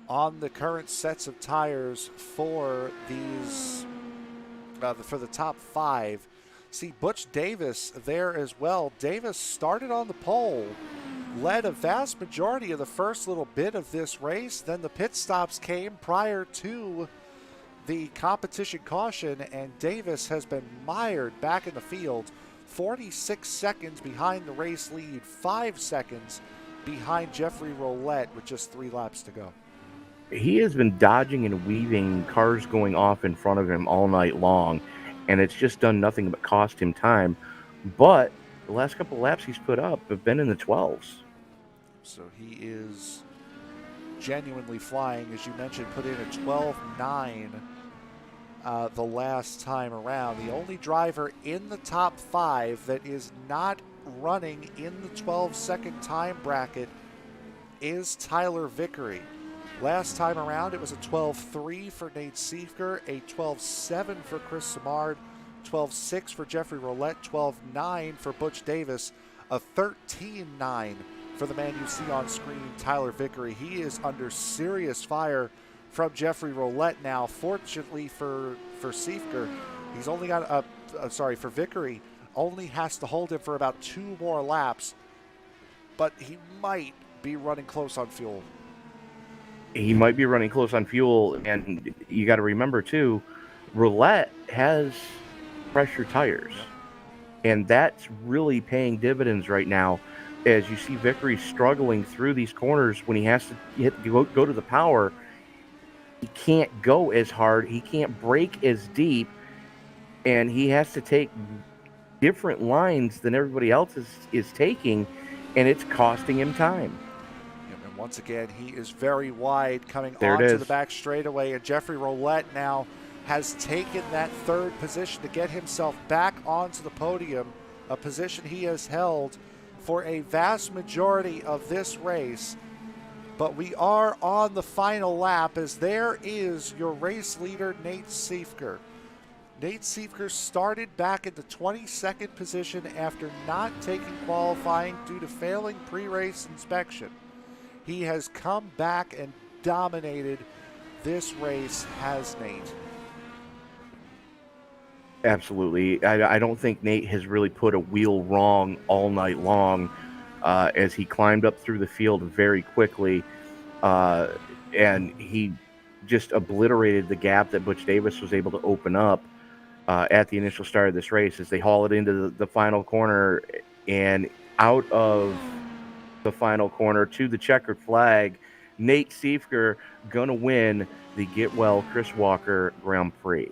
on the current sets of tires for these for the top 5. See Butch Davis there as well. Davis started on the pole, led a vast majority of the first little bit of this race. Then the pit stops came prior to the competition caution, and Davis has been mired back in the field. 46 seconds behind the race lead, 5 seconds behind Jeffrey Roulette with just 3 laps to go. He has been dodging and weaving cars going off in front of him all night long, and it's just done nothing but cost him time. But the last couple of laps he's put up have been in the 12s. So he is genuinely flying. As you mentioned, put in a 12.9 the last time around. The only driver in the top 5 that is not running in the 12-second time bracket is Tyler Vickery. Last time around, it was a 12.3 for Nate Siefker, a 12.7 for Kris Samard, 12.6 for Jeffrey Roulette, 12.9 for Butch Davis, a 13.9 for the man you see on screen, Tyler Vickery. He is under serious fire from Jeffrey Roulette now. Fortunately for Siefker, he's only got for Vickery, only has to hold him for about 2 more laps, but he might be running close on fuel. He might be running close on fuel, and you got to remember too, Roulette has pressure tires, and that's really paying dividends right now. As you see Vickery struggling through these corners when he has to go to the power, he can't go as hard, he can't brake as deep, and he has to take different lines than everybody else is taking, and it's costing him time. And once again, he is very wide coming there onto the back straightaway, and Jeffrey Roulette now has taken that 3rd position to get himself back onto the podium, a position he has held for a vast majority of this race. But we are on the final lap, as there is your race leader, Nate Siefker. Nate Siefker started back in the 22nd position after not taking qualifying due to failing pre-race inspection. He has come back and dominated this race, has Nate. Absolutely. I don't think Nate has really put a wheel wrong all night long, as he climbed up through the field very quickly, and he just obliterated the gap that Butch Davis was able to open up at the initial start of this race as they haul it into the final corner, and out of the final corner to the checkered flag. Nate Siefker gonna win the Get Well Chris Walker Grand Prix.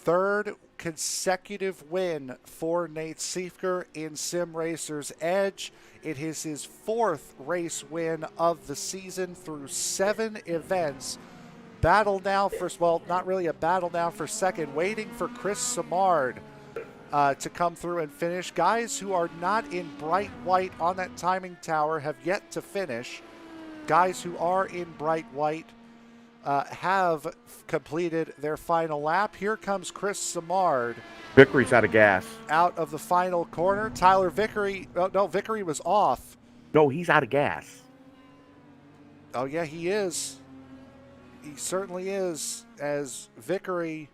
3rd consecutive win for Nate Siefker in Sim Racers Edge. It is his 4th race win of the season through 7 events. Battle now for, well, not really a battle now for second, waiting for Kris Samard to come through and finish. Guys who are not in bright white on that timing tower have yet to finish. Guys who are in bright white have completed their final lap. Here comes Kris Samard. Vickery's out of gas. Out of the final corner. Tyler Vickery, no, Vickery was off. No, he's out of gas. Oh, yeah, he is. He certainly is, as Vickery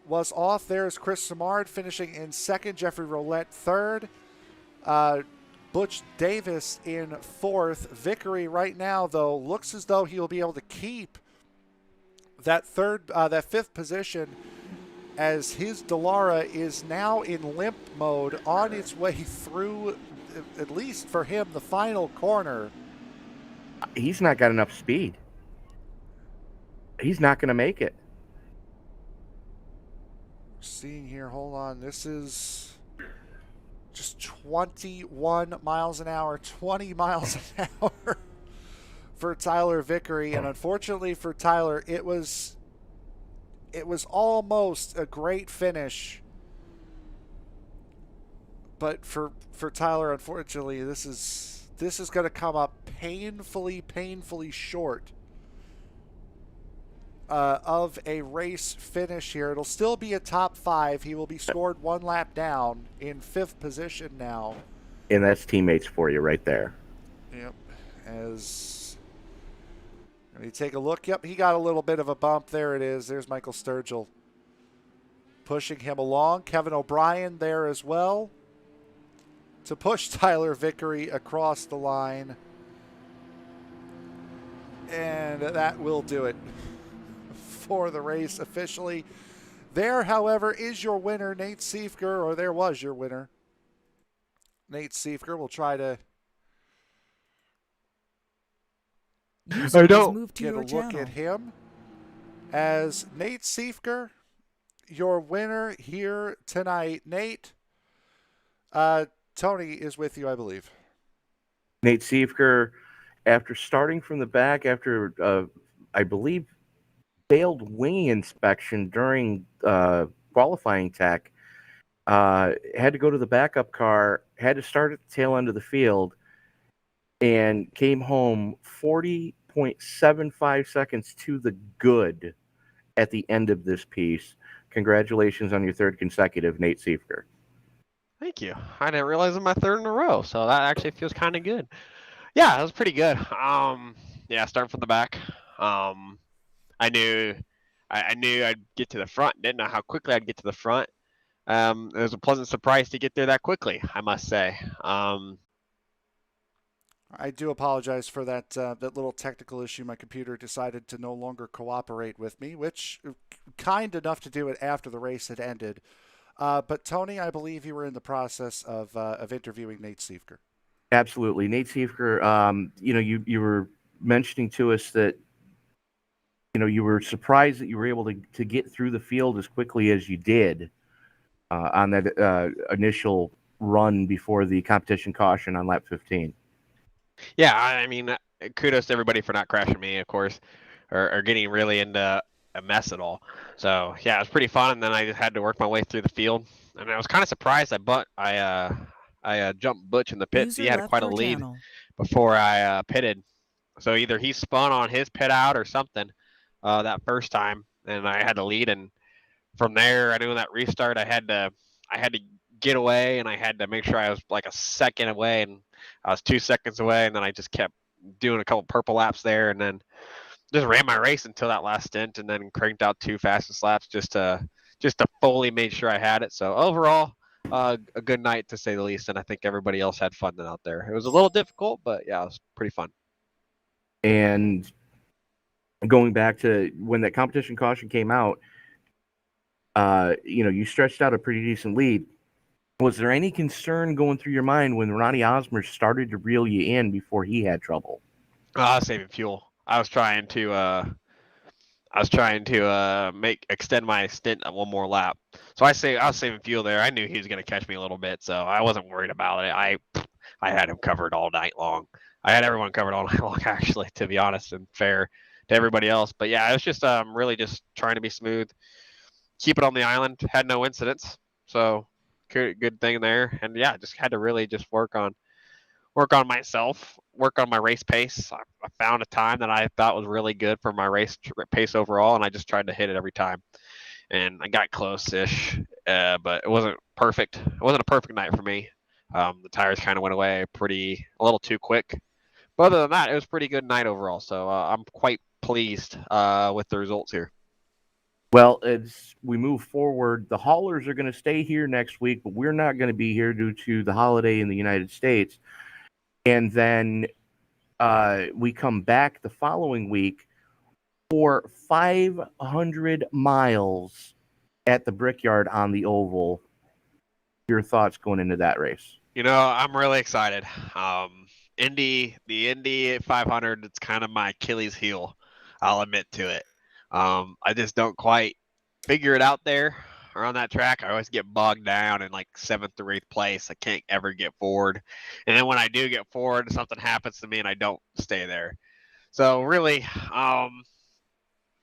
was off. There's Kris Samard finishing in 2nd, Jeffrey Roulette 3rd, Butch Davis in 4th. Vickery right now, though, looks as though he'll be able to keep that 5th position, as his Dallara is now in limp mode on its way through, at least for him, the final corner. He's not got enough speed. He's not going to make it. Seeing here, hold on. This is just 21 miles an hour, 20 miles an hour for Tyler Vickery. And unfortunately for Tyler, it was almost a great finish. But for Tyler, unfortunately, this is going to come up painfully short of a race finish here. It'll still be a top 5. He will be scored 1 lap down in 5th position now. And that's teammates for you right there. Yep. As you take a look, yep, he got a little bit of a bump. There it is. There's Michael Sturgill pushing him along. Kevin O'Brien there as well to push Tyler Vickery across the line. And that will do it for the race officially. There, however, is your winner, Nate Siefker, or there was your winner. Nate Siefker will try to get a look at him. As Nate Siefker, your winner here tonight. Nate, Tony is with you, I believe. Nate Siefker, after starting from the back, after I believe failed wing inspection during qualifying tech, had to go to the backup car, had to start at the tail end of the field, and came home 40.75 seconds to the good at the end of this piece. Congratulations on your 3rd consecutive, Nate Siefker. Thank you. I didn't realize it was my 3rd in a row, so that actually feels kind of good. Yeah, it was pretty good. Yeah, starting from the back. I knew I'd get to the front. Didn't know how quickly I'd get to the front. It was a pleasant surprise to get there that quickly, I must say. I do apologize for that little technical issue. My computer decided to no longer cooperate with me, which kind enough to do it after the race had ended. But Tony, I believe you were in the process of interviewing Nate Siefker. Absolutely, Nate Siefker. You were mentioning to us that you were surprised that you were able to get through the field as quickly as you did on that initial run before the competition caution on lap 15. Yeah, I mean, kudos to everybody for not crashing me, of course, or getting really into a mess at all. So yeah, it was pretty fun. And then I just had to work my way through the field, and I was kind of surprised. I jumped Butch in the pits. He had quite a lead before I pitted. So either he spun on his pit out or something that first time, and I had to lead. And from there, I knew that restart, I had to get away, and I had to make sure I was like a second away, and I was 2 seconds away, and then I just kept doing a couple purple laps there, and then just ran my race until that last stint, and then cranked out 2 fastest laps just to fully make sure I had it. So overall, a good night to say the least, and I think everybody else had fun out there. It was a little difficult, but yeah, it was pretty fun. And going back to when that competition caution came out, you stretched out a pretty decent lead. Was there any concern going through your mind when Ronnie Osmer started to reel you in before he had trouble? Saving fuel. I was trying to extend my stint at 1 more lap. So I was saving fuel there. I knew he was going to catch me a little bit, so I wasn't worried about it. I had him covered all night long. I had everyone covered all night long, actually, to be honest and fair to everybody else. But yeah, it was just really just trying to be smooth, keep it on the island. Had no incidents, so good thing there. And yeah, just had to really just work on myself, work on my race pace. I found a time that I thought was really good for my race pace overall, and I just tried to hit it every time. And I got close-ish, but it wasn't perfect. It wasn't a perfect night for me. The tires kind of went away a little too quick. But other than that, it was a pretty good night overall. So I'm quite pleased with the results here. Well, as we move forward, the haulers are going to stay here next week, but we're not going to be here due to the holiday in the United States. And then we come back the following week for 500 miles at the Brickyard on the Oval. Your thoughts going into that race? I'm really excited. The Indy 500, it's kind of my Achilles heel. I'll admit to it. I just don't quite figure it out there or on that track. I always get bogged down in like 7th or 8th place. I can't ever get forward. And then when I do get forward, something happens to me and I don't stay there. So really,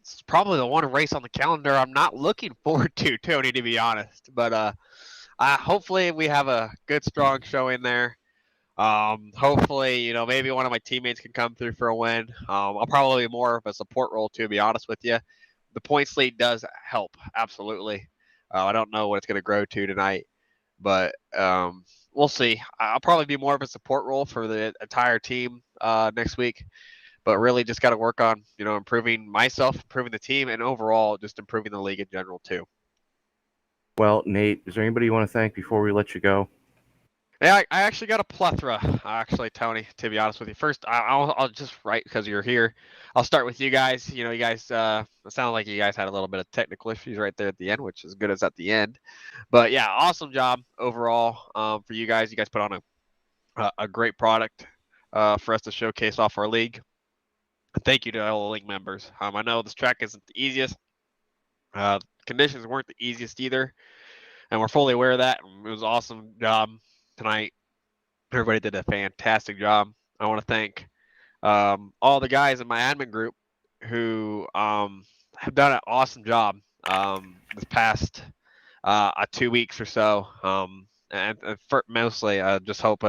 it's probably the one race on the calendar I'm not looking forward to, Tony, to be honest. But hopefully we have a good, strong showing there. Hopefully, maybe one of my teammates can come through for a win. I'll probably be more of a support role, to be honest with you. the points lead does help absolutely. I don't know what it's going to grow to tonight, but we'll see. I'll probably be more of a support role for the entire team next week, but really just got to work on improving myself, improving the team, and overall just improving the league in general too. Well, Nate, is there anybody you want to thank before we let you go? Yeah, I actually got a plethora, actually, Tony, to be honest with you. First, I'll just, right, because you're here, I'll start with you guys. You guys, it sounded like you guys had a little bit of technical issues right there at the end, which is good as at the end. But yeah, awesome job overall for you guys. You guys put on a great product for us to showcase off our league. And thank you to all the league members. I know this track isn't the easiest. Conditions weren't the easiest either, and we're fully aware of that. It was an awesome job tonight. Everybody did a fantastic job. I want to thank all the guys in my admin group who have done an awesome job this past 2 weeks or so. And for mostly, I just hope,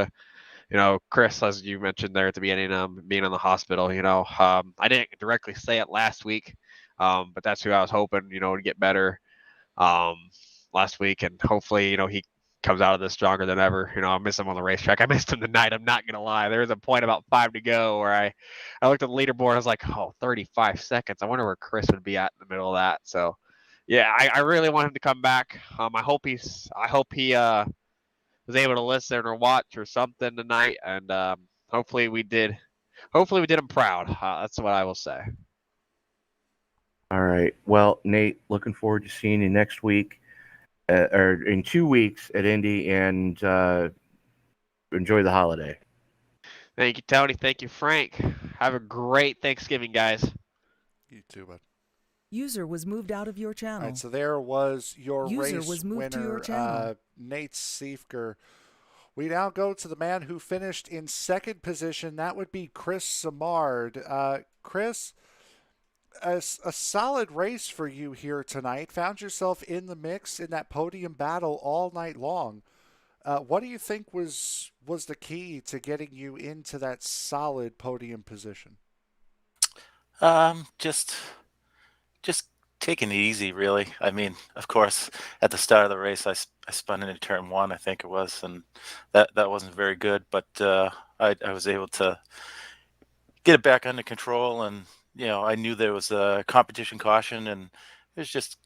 Kris, as you mentioned there at the beginning, being in the hospital, I didn't directly say it last week, but that's who I was hoping, to get better last week. And hopefully, he comes out of this stronger than ever. I miss him on the racetrack. I missed him tonight. I'm not going to lie. There was a point about 5 to go where I looked at the leaderboard. I was like, 35 seconds. I wonder where Kris would be at in the middle of that. So, yeah, I really want him to come back. I hope he was able to listen or watch or something tonight. And hopefully we did him proud. That's what I will say. All right. Well, Nate, looking forward to seeing you next week. Or in 2 weeks at Indy, and enjoy the holiday. Thank you, Tony. Thank you, Frank. Have a great Thanksgiving, guys. You too, bud. User was moved out of your channel. All right, so there was your User race was moved winner, to your channel. Nate Siefker. We now go to the man who finished in second position. That would be Kris Samard. Kris, a solid race for you here tonight. Found yourself in the mix in that podium battle all night long. What do you think was the key to getting you into that solid podium position? Just taking it easy, really. I mean, of course, at the start of the race, I spun into turn 1, I think it was, and that wasn't very good. But I was able to get it back under control, and I knew there was a competition caution, and it was just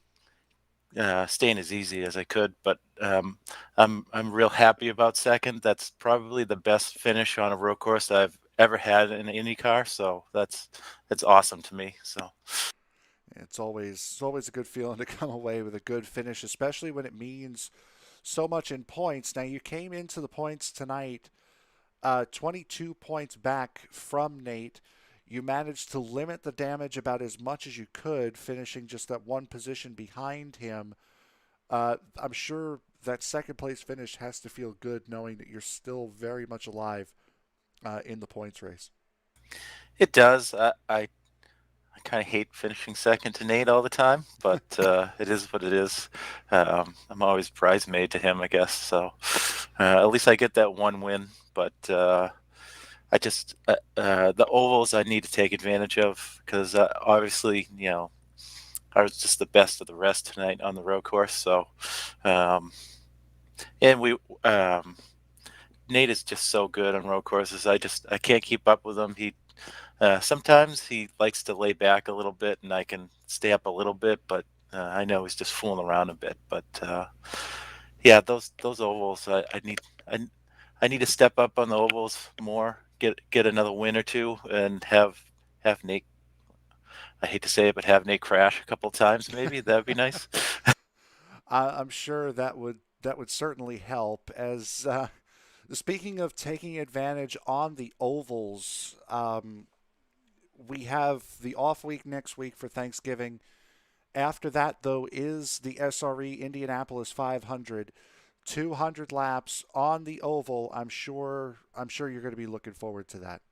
staying as easy as I could. But I'm real happy about second. That's probably the best finish on a road course I've ever had in an IndyCar, so that's awesome to me. So it's always a good feeling to come away with a good finish, especially when it means so much in points. Now, you came into the points tonight 22 points back from Nate. You managed to limit the damage about as much as you could, finishing just that one position behind him. I'm sure that second place finish has to feel good, knowing that you're still very much alive in the points race. it does. I kind of hate finishing second to Nate all the time, but it is what it is. I'm always bridesmaid to him, I guess. So at least I get that one win. But I just the ovals I need to take advantage of, because obviously, I was just the best of the rest tonight on the road course. So and we Nate is just so good on road courses. I can't keep up with him. He sometimes he likes to lay back a little bit, and I can stay up a little bit, but I know he's just fooling around a bit. But yeah, those ovals, I need to step up on the ovals more, get another win or two, and have Nate. I hate to say it, but have Nate crash a couple of times, maybe. That'd be nice. I'm sure that would certainly help. As speaking of taking advantage on the ovals, we have the off week next week for Thanksgiving. After that, though, is the SRE Indianapolis 500, 200 laps on the oval. I'm sure you're going to be looking forward to that.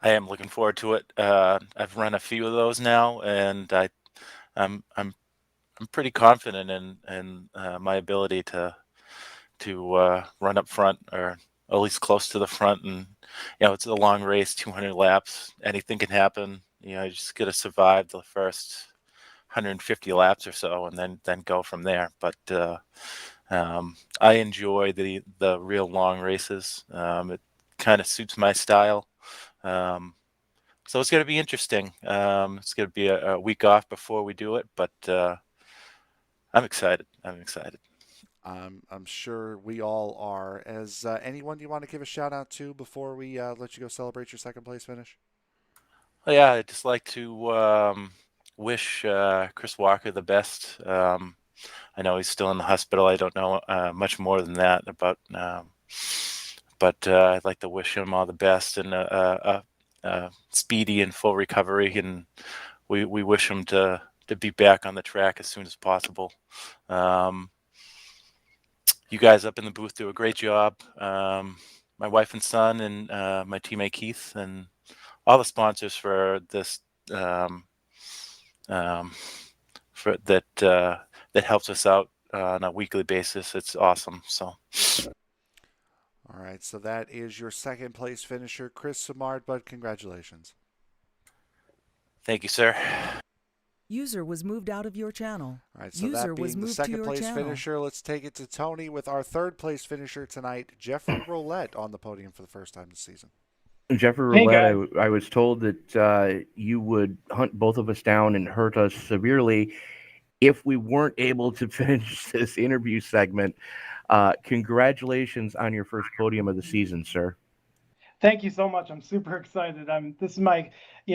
I am looking forward to it. I've run a few of those now, and I'm pretty confident in my ability to run up front, or at least close to the front. And it's a long race, 200 laps. Anything can happen. You just got to survive the first 150 laps or so, and then go from there. But I enjoy the real long races. It kind of suits my style. So it's going to be interesting. It's going to be a week off before we do it, but I'm excited. I'm sure we all are. As anyone you want to give a shout out to before we let you go celebrate your second place finish? Well, yeah, I'd just like to wish Kris Walker the best. I know he's still in the hospital. I don't know much more than that about, but I'd like to wish him all the best and a speedy and full recovery. And we wish him to be back on the track as soon as possible. You guys up in the booth do a great job. My wife and son and my teammate Keith and all the sponsors for this for that helps us out on a weekly basis. It's awesome. So. All right, so that is your second place finisher, Kris Samard, bud. Congratulations. Thank you, sir. User was moved out of your channel. All right, so User that was being the moved to second your place channel. finisher, let's take it to Tony with our third place finisher tonight, Jeffrey Roulette, on the podium for the first time this season. Jeffrey Hey, Roulette, I was told that you would hunt both of us down and hurt us severely if we weren't able to finish this interview segment. Congratulations on your first podium of the season, sir. Thank you so much. I'm super excited. This is my,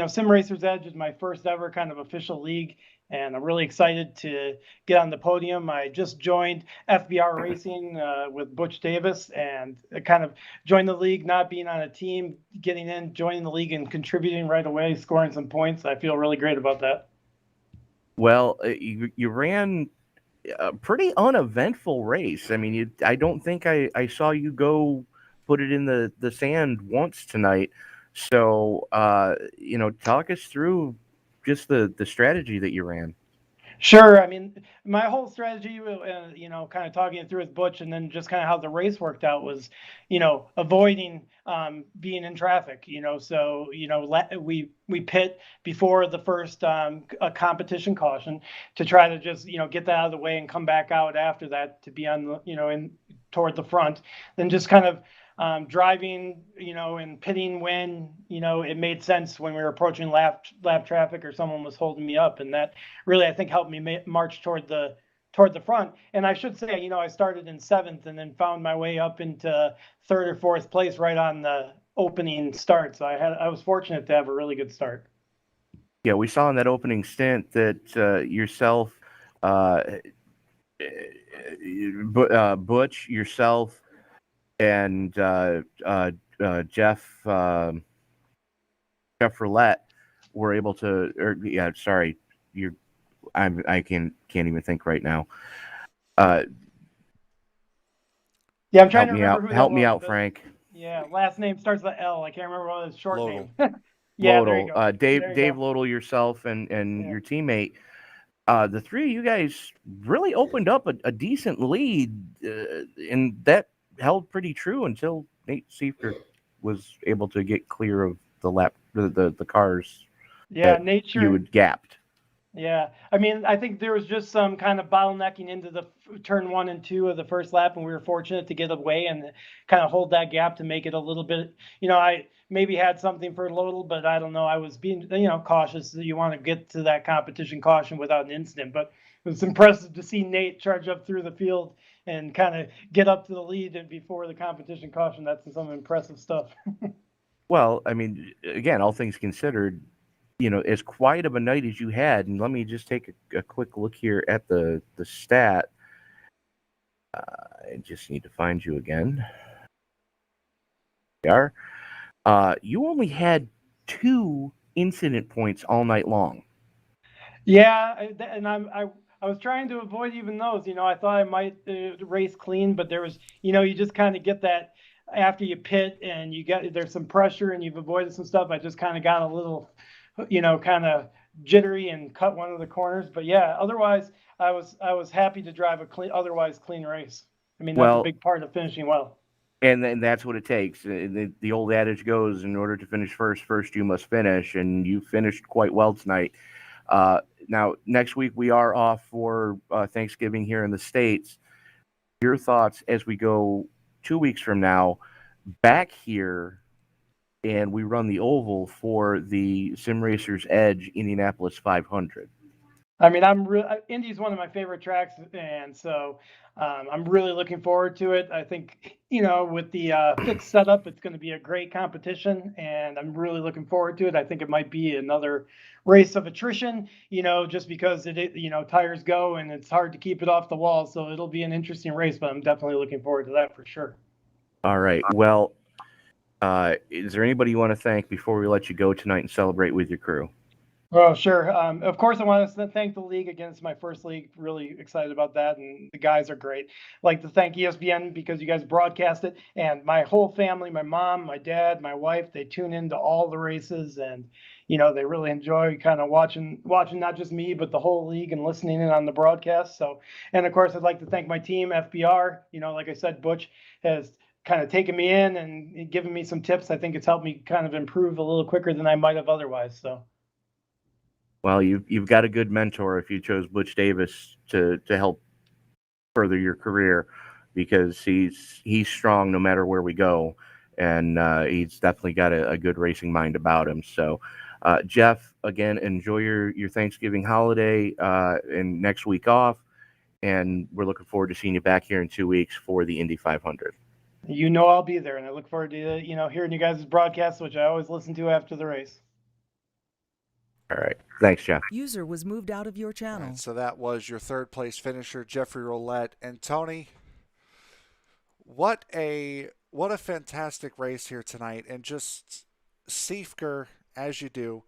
Sim Racers Edge is my first ever kind of official league, and I'm really excited to get on the podium. I just joined FBR Racing with Butch Davis, and kind of joined the league, not being on a team, getting in, joining the league, and contributing right away, scoring some points. I feel really great about that. Well, you ran a pretty uneventful race. I mean, I don't think I saw you go put it in the sand once tonight. So, talk us through just the strategy that you ran. Sure. I mean, my whole strategy, kind of talking it through with Butch, and then just kind of how the race worked out was, avoiding being in traffic. So we pit before the first competition caution to try to just get that out of the way and come back out after that to be on the in toward the front. Then just kind of driving, and pitting when, it made sense when we were approaching lap traffic or someone was holding me up. And that really, I think, helped me march toward the front. And I should say, I started in 7th and then found my way up into 3rd or 4th place right on the opening start. So I was fortunate to have a really good start. Yeah, we saw in that opening stint that yourself, Butch, yourself, and Jeff Roulette were able to, I can't even think right now. Yeah, I'm trying to remember who that Help me was, out, but, Frank. Yeah, last name starts with L. I can't remember what his short Lodel. name. Yeah, Lodel, there you go. Dave Lodel, yourself, and Yeah. your teammate. The three of you guys really opened up a decent lead, and that held pretty true until Nate Seifert was able to get clear of the cars. Yeah, that you had gapped. Yeah, I mean, I think there was just some kind of bottlenecking into the turn 1 and 2 of the first lap, and we were fortunate to get away and kind of hold that gap to make it a little bit. I maybe had something for Lodel, but I don't know. I was being, cautious. You want to get to that competition caution without an incident, but it was impressive to see Nate charge up through the field and kind of get up to the lead and before the competition caution. That's some impressive stuff. Well, I mean, again, all things considered, as quiet of a night as you had, and let me just take a quick look here at the stat. I just need to find you again. There you are. You only had 2 incident points all night long. Yeah, and I was trying to avoid even those. I thought I might race clean, but there was, you just kind of get that after you pit and there's some pressure and you've avoided some stuff. I just kind of got a little, kind of jittery and cut one of the corners. But yeah, otherwise I was happy to drive a otherwise clean race. I mean, that's a big part of finishing well. And then that's what it takes. The old adage goes, in order to finish first you must finish, and you finished quite well tonight. Now, next week we are off for Thanksgiving here in the States. Your thoughts as we go 2 weeks from now back here and we run the oval for the Sim Racers Edge Indianapolis 500. I mean, Indy's one of my favorite tracks, and so I'm really looking forward to it. I think, with the fixed setup, it's going to be a great competition, and I'm really looking forward to it. I think it might be another race of attrition, just because tires go and it's hard to keep it off the wall. So it'll be an interesting race, but I'm definitely looking forward to that for sure. All right. Well, is there anybody you want to thank before we let you go tonight and celebrate with your crew? Oh, sure. Of course, I want to thank the league again. It's my first league. Really excited about that. And the guys are great. I'd like to thank ESPN because you guys broadcast it. And my whole family, my mom, my dad, my wife, they tune into all the races. And, they really enjoy kind of watching not just me, but the whole league and listening in on the broadcast. So, and of course, I'd like to thank my team, FBR. Like I said, Butch has kind of taken me in and given me some tips. I think it's helped me kind of improve a little quicker than I might have otherwise. So. Well, you've got a good mentor if you chose Butch Davis to help further your career, because he's strong no matter where we go, and he's definitely got a good racing mind about him. So, Jeff, again, enjoy your Thanksgiving holiday and next week off, and we're looking forward to seeing you back here in 2 weeks for the Indy 500. I'll be there, and I look forward to hearing you guys' broadcasts, which I always listen to after the race. All right. Thanks, Jeff. User was moved out of your channel. Right, so that was your third place finisher, Jeffrey Roulette. And Tony, what a fantastic race here tonight. And just Siefker, as you do,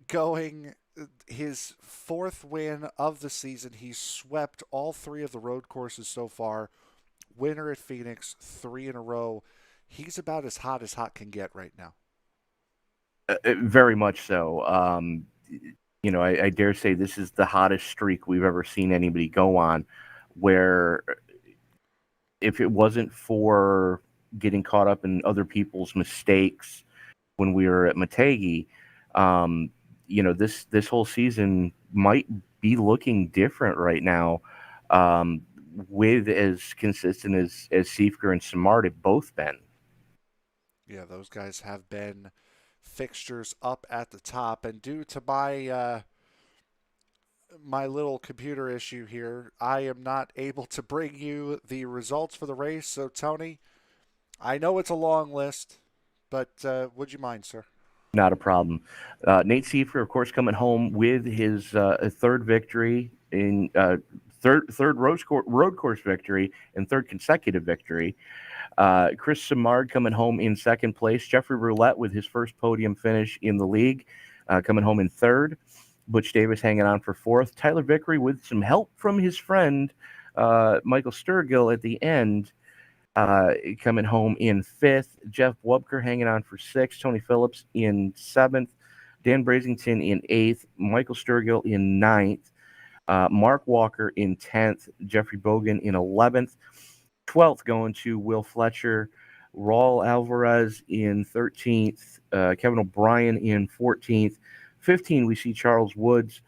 going his fourth win of the season. He's swept all three of the road courses so far. Winner at Phoenix, 3 in a row. He's about as hot can get right now. Very much so. I dare say this is the hottest streak we've ever seen anybody go on, where if it wasn't for getting caught up in other people's mistakes when we were at Mategi, this whole season might be looking different right now, with as consistent as Siefker and Samard have both been. Yeah, those guys have been fixtures up at the top, and due to my little computer issue here, I am not able to bring you the results for the race. So Tony, I know it's a long list, but would you mind, sir? Not a problem. Nate Siefker, of course, coming home with his third victory in third road course victory and third consecutive victory. Kris Samard coming home in second place. Jeffrey Roulette with his first podium finish in the league, coming home in third. Butch Davis hanging on for fourth. Tyler Vickery with some help from his friend Michael Sturgill at the end, coming home in fifth. Jeff Wubker hanging on for sixth. Tony Phillips in seventh. Dan Brazington in eighth. Michael Sturgill in ninth. Mark Walker in 10th. Jeffrey Bogan in 11th. 12th going to Will Fletcher. Raul Alvarez in 13th. Kevin O'Brien in 14th. 15th, we see Charles Woods.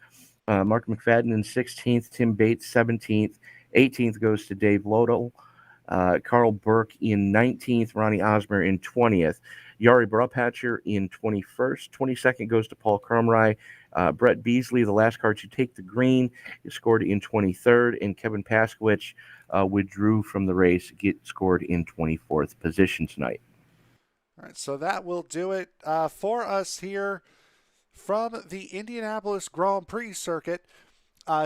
Mark McFadden in 16th. Tim Bates, 17th. 18th goes to Dave Lodel. Carl Burke in 19th. Ronnie Osmer in 20th. Yari Brupatcher in 21st. 22nd goes to Paul Crumry. Brett Beasley, the last car to take the green, is scored in 23rd. And Kevin Paskowicz withdrew from the race, scored in 24th position tonight. All right, so that will do it for us here from the Indianapolis Grand Prix circuit.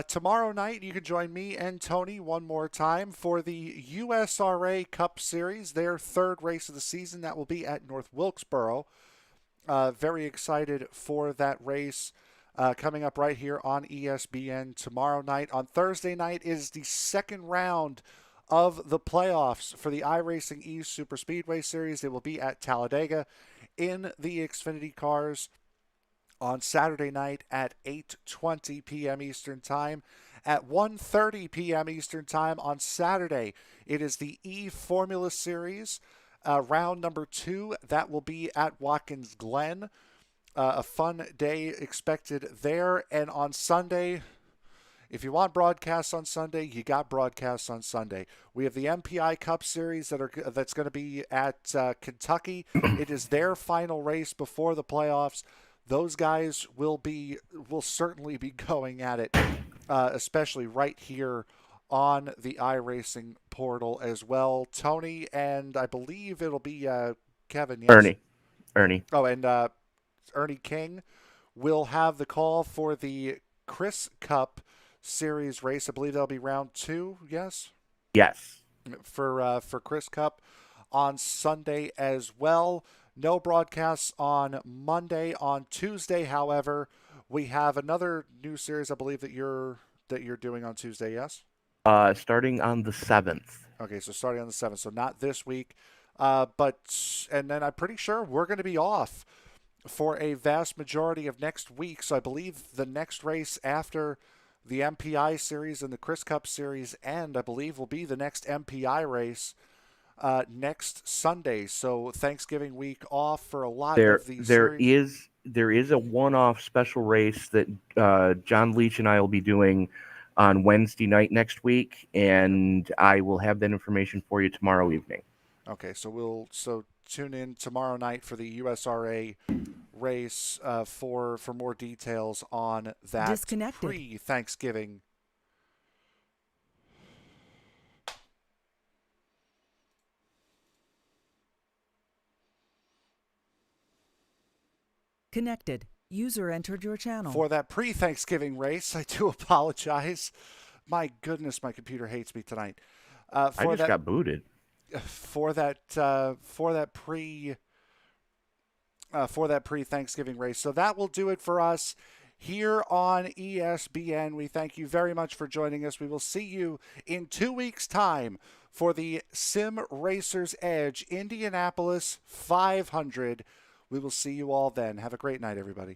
Tomorrow night, you can join me and Tony one more time for the USRA Cup Series, their third race of the season. That will be at North Wilkesboro. Very excited for that race coming up right here on ESPN tomorrow night. On Thursday night is the second round of the playoffs for the iRacing East Super Speedway Series. They will be at Talladega in the Xfinity cars on Saturday night at 8:20 p.m. Eastern Time. At 1:30 p.m. Eastern Time on Saturday, it is the E-Formula Series, round number 2. That will be at Watkins Glen. A fun day expected there. And on Sunday, if you want broadcasts on Sunday, you got broadcasts on Sunday. We have the MPI Cup Series that's going to be at Kentucky. It is their final race before the playoffs. Those guys will certainly be going at it, especially right here on the iRacing portal as well. Tony, and I believe it'll be Kevin. Yes? Ernie. Oh, and Ernie King will have the call for the Kris Cup Series race. I believe that'll be round 2. Yes. Yes. For Kris Cup on Sunday as well. No broadcasts on Monday. On Tuesday, however, we have another new series. I believe that you're doing on Tuesday. Yes. Starting on the 7th. Okay, so starting on the 7th, so not this week, and then I'm pretty sure we're going to be off for a vast majority of next week. So I believe the next race after the MPI series and the Kris Cup series end, I believe, will be the next MPI race next Sunday. So Thanksgiving week off for a lot of these series. There is a one-off special race that John Leach and I will be doing on Wednesday night next week, and I will have that information for you tomorrow evening. Okay, so tune in tomorrow night for the USRA race for more details on that Disconnected. pre-Thanksgiving. Connected. User entered your channel. For that pre-Thanksgiving race, I do apologize. My goodness, my computer hates me tonight. I just got booted. For that pre-Thanksgiving race. So that will do it for us here on ESPN. We thank you very much for joining us. We will see you in 2 weeks' time for the Sim Racers Edge Indianapolis 500. We will see you all then. Have a great night, everybody.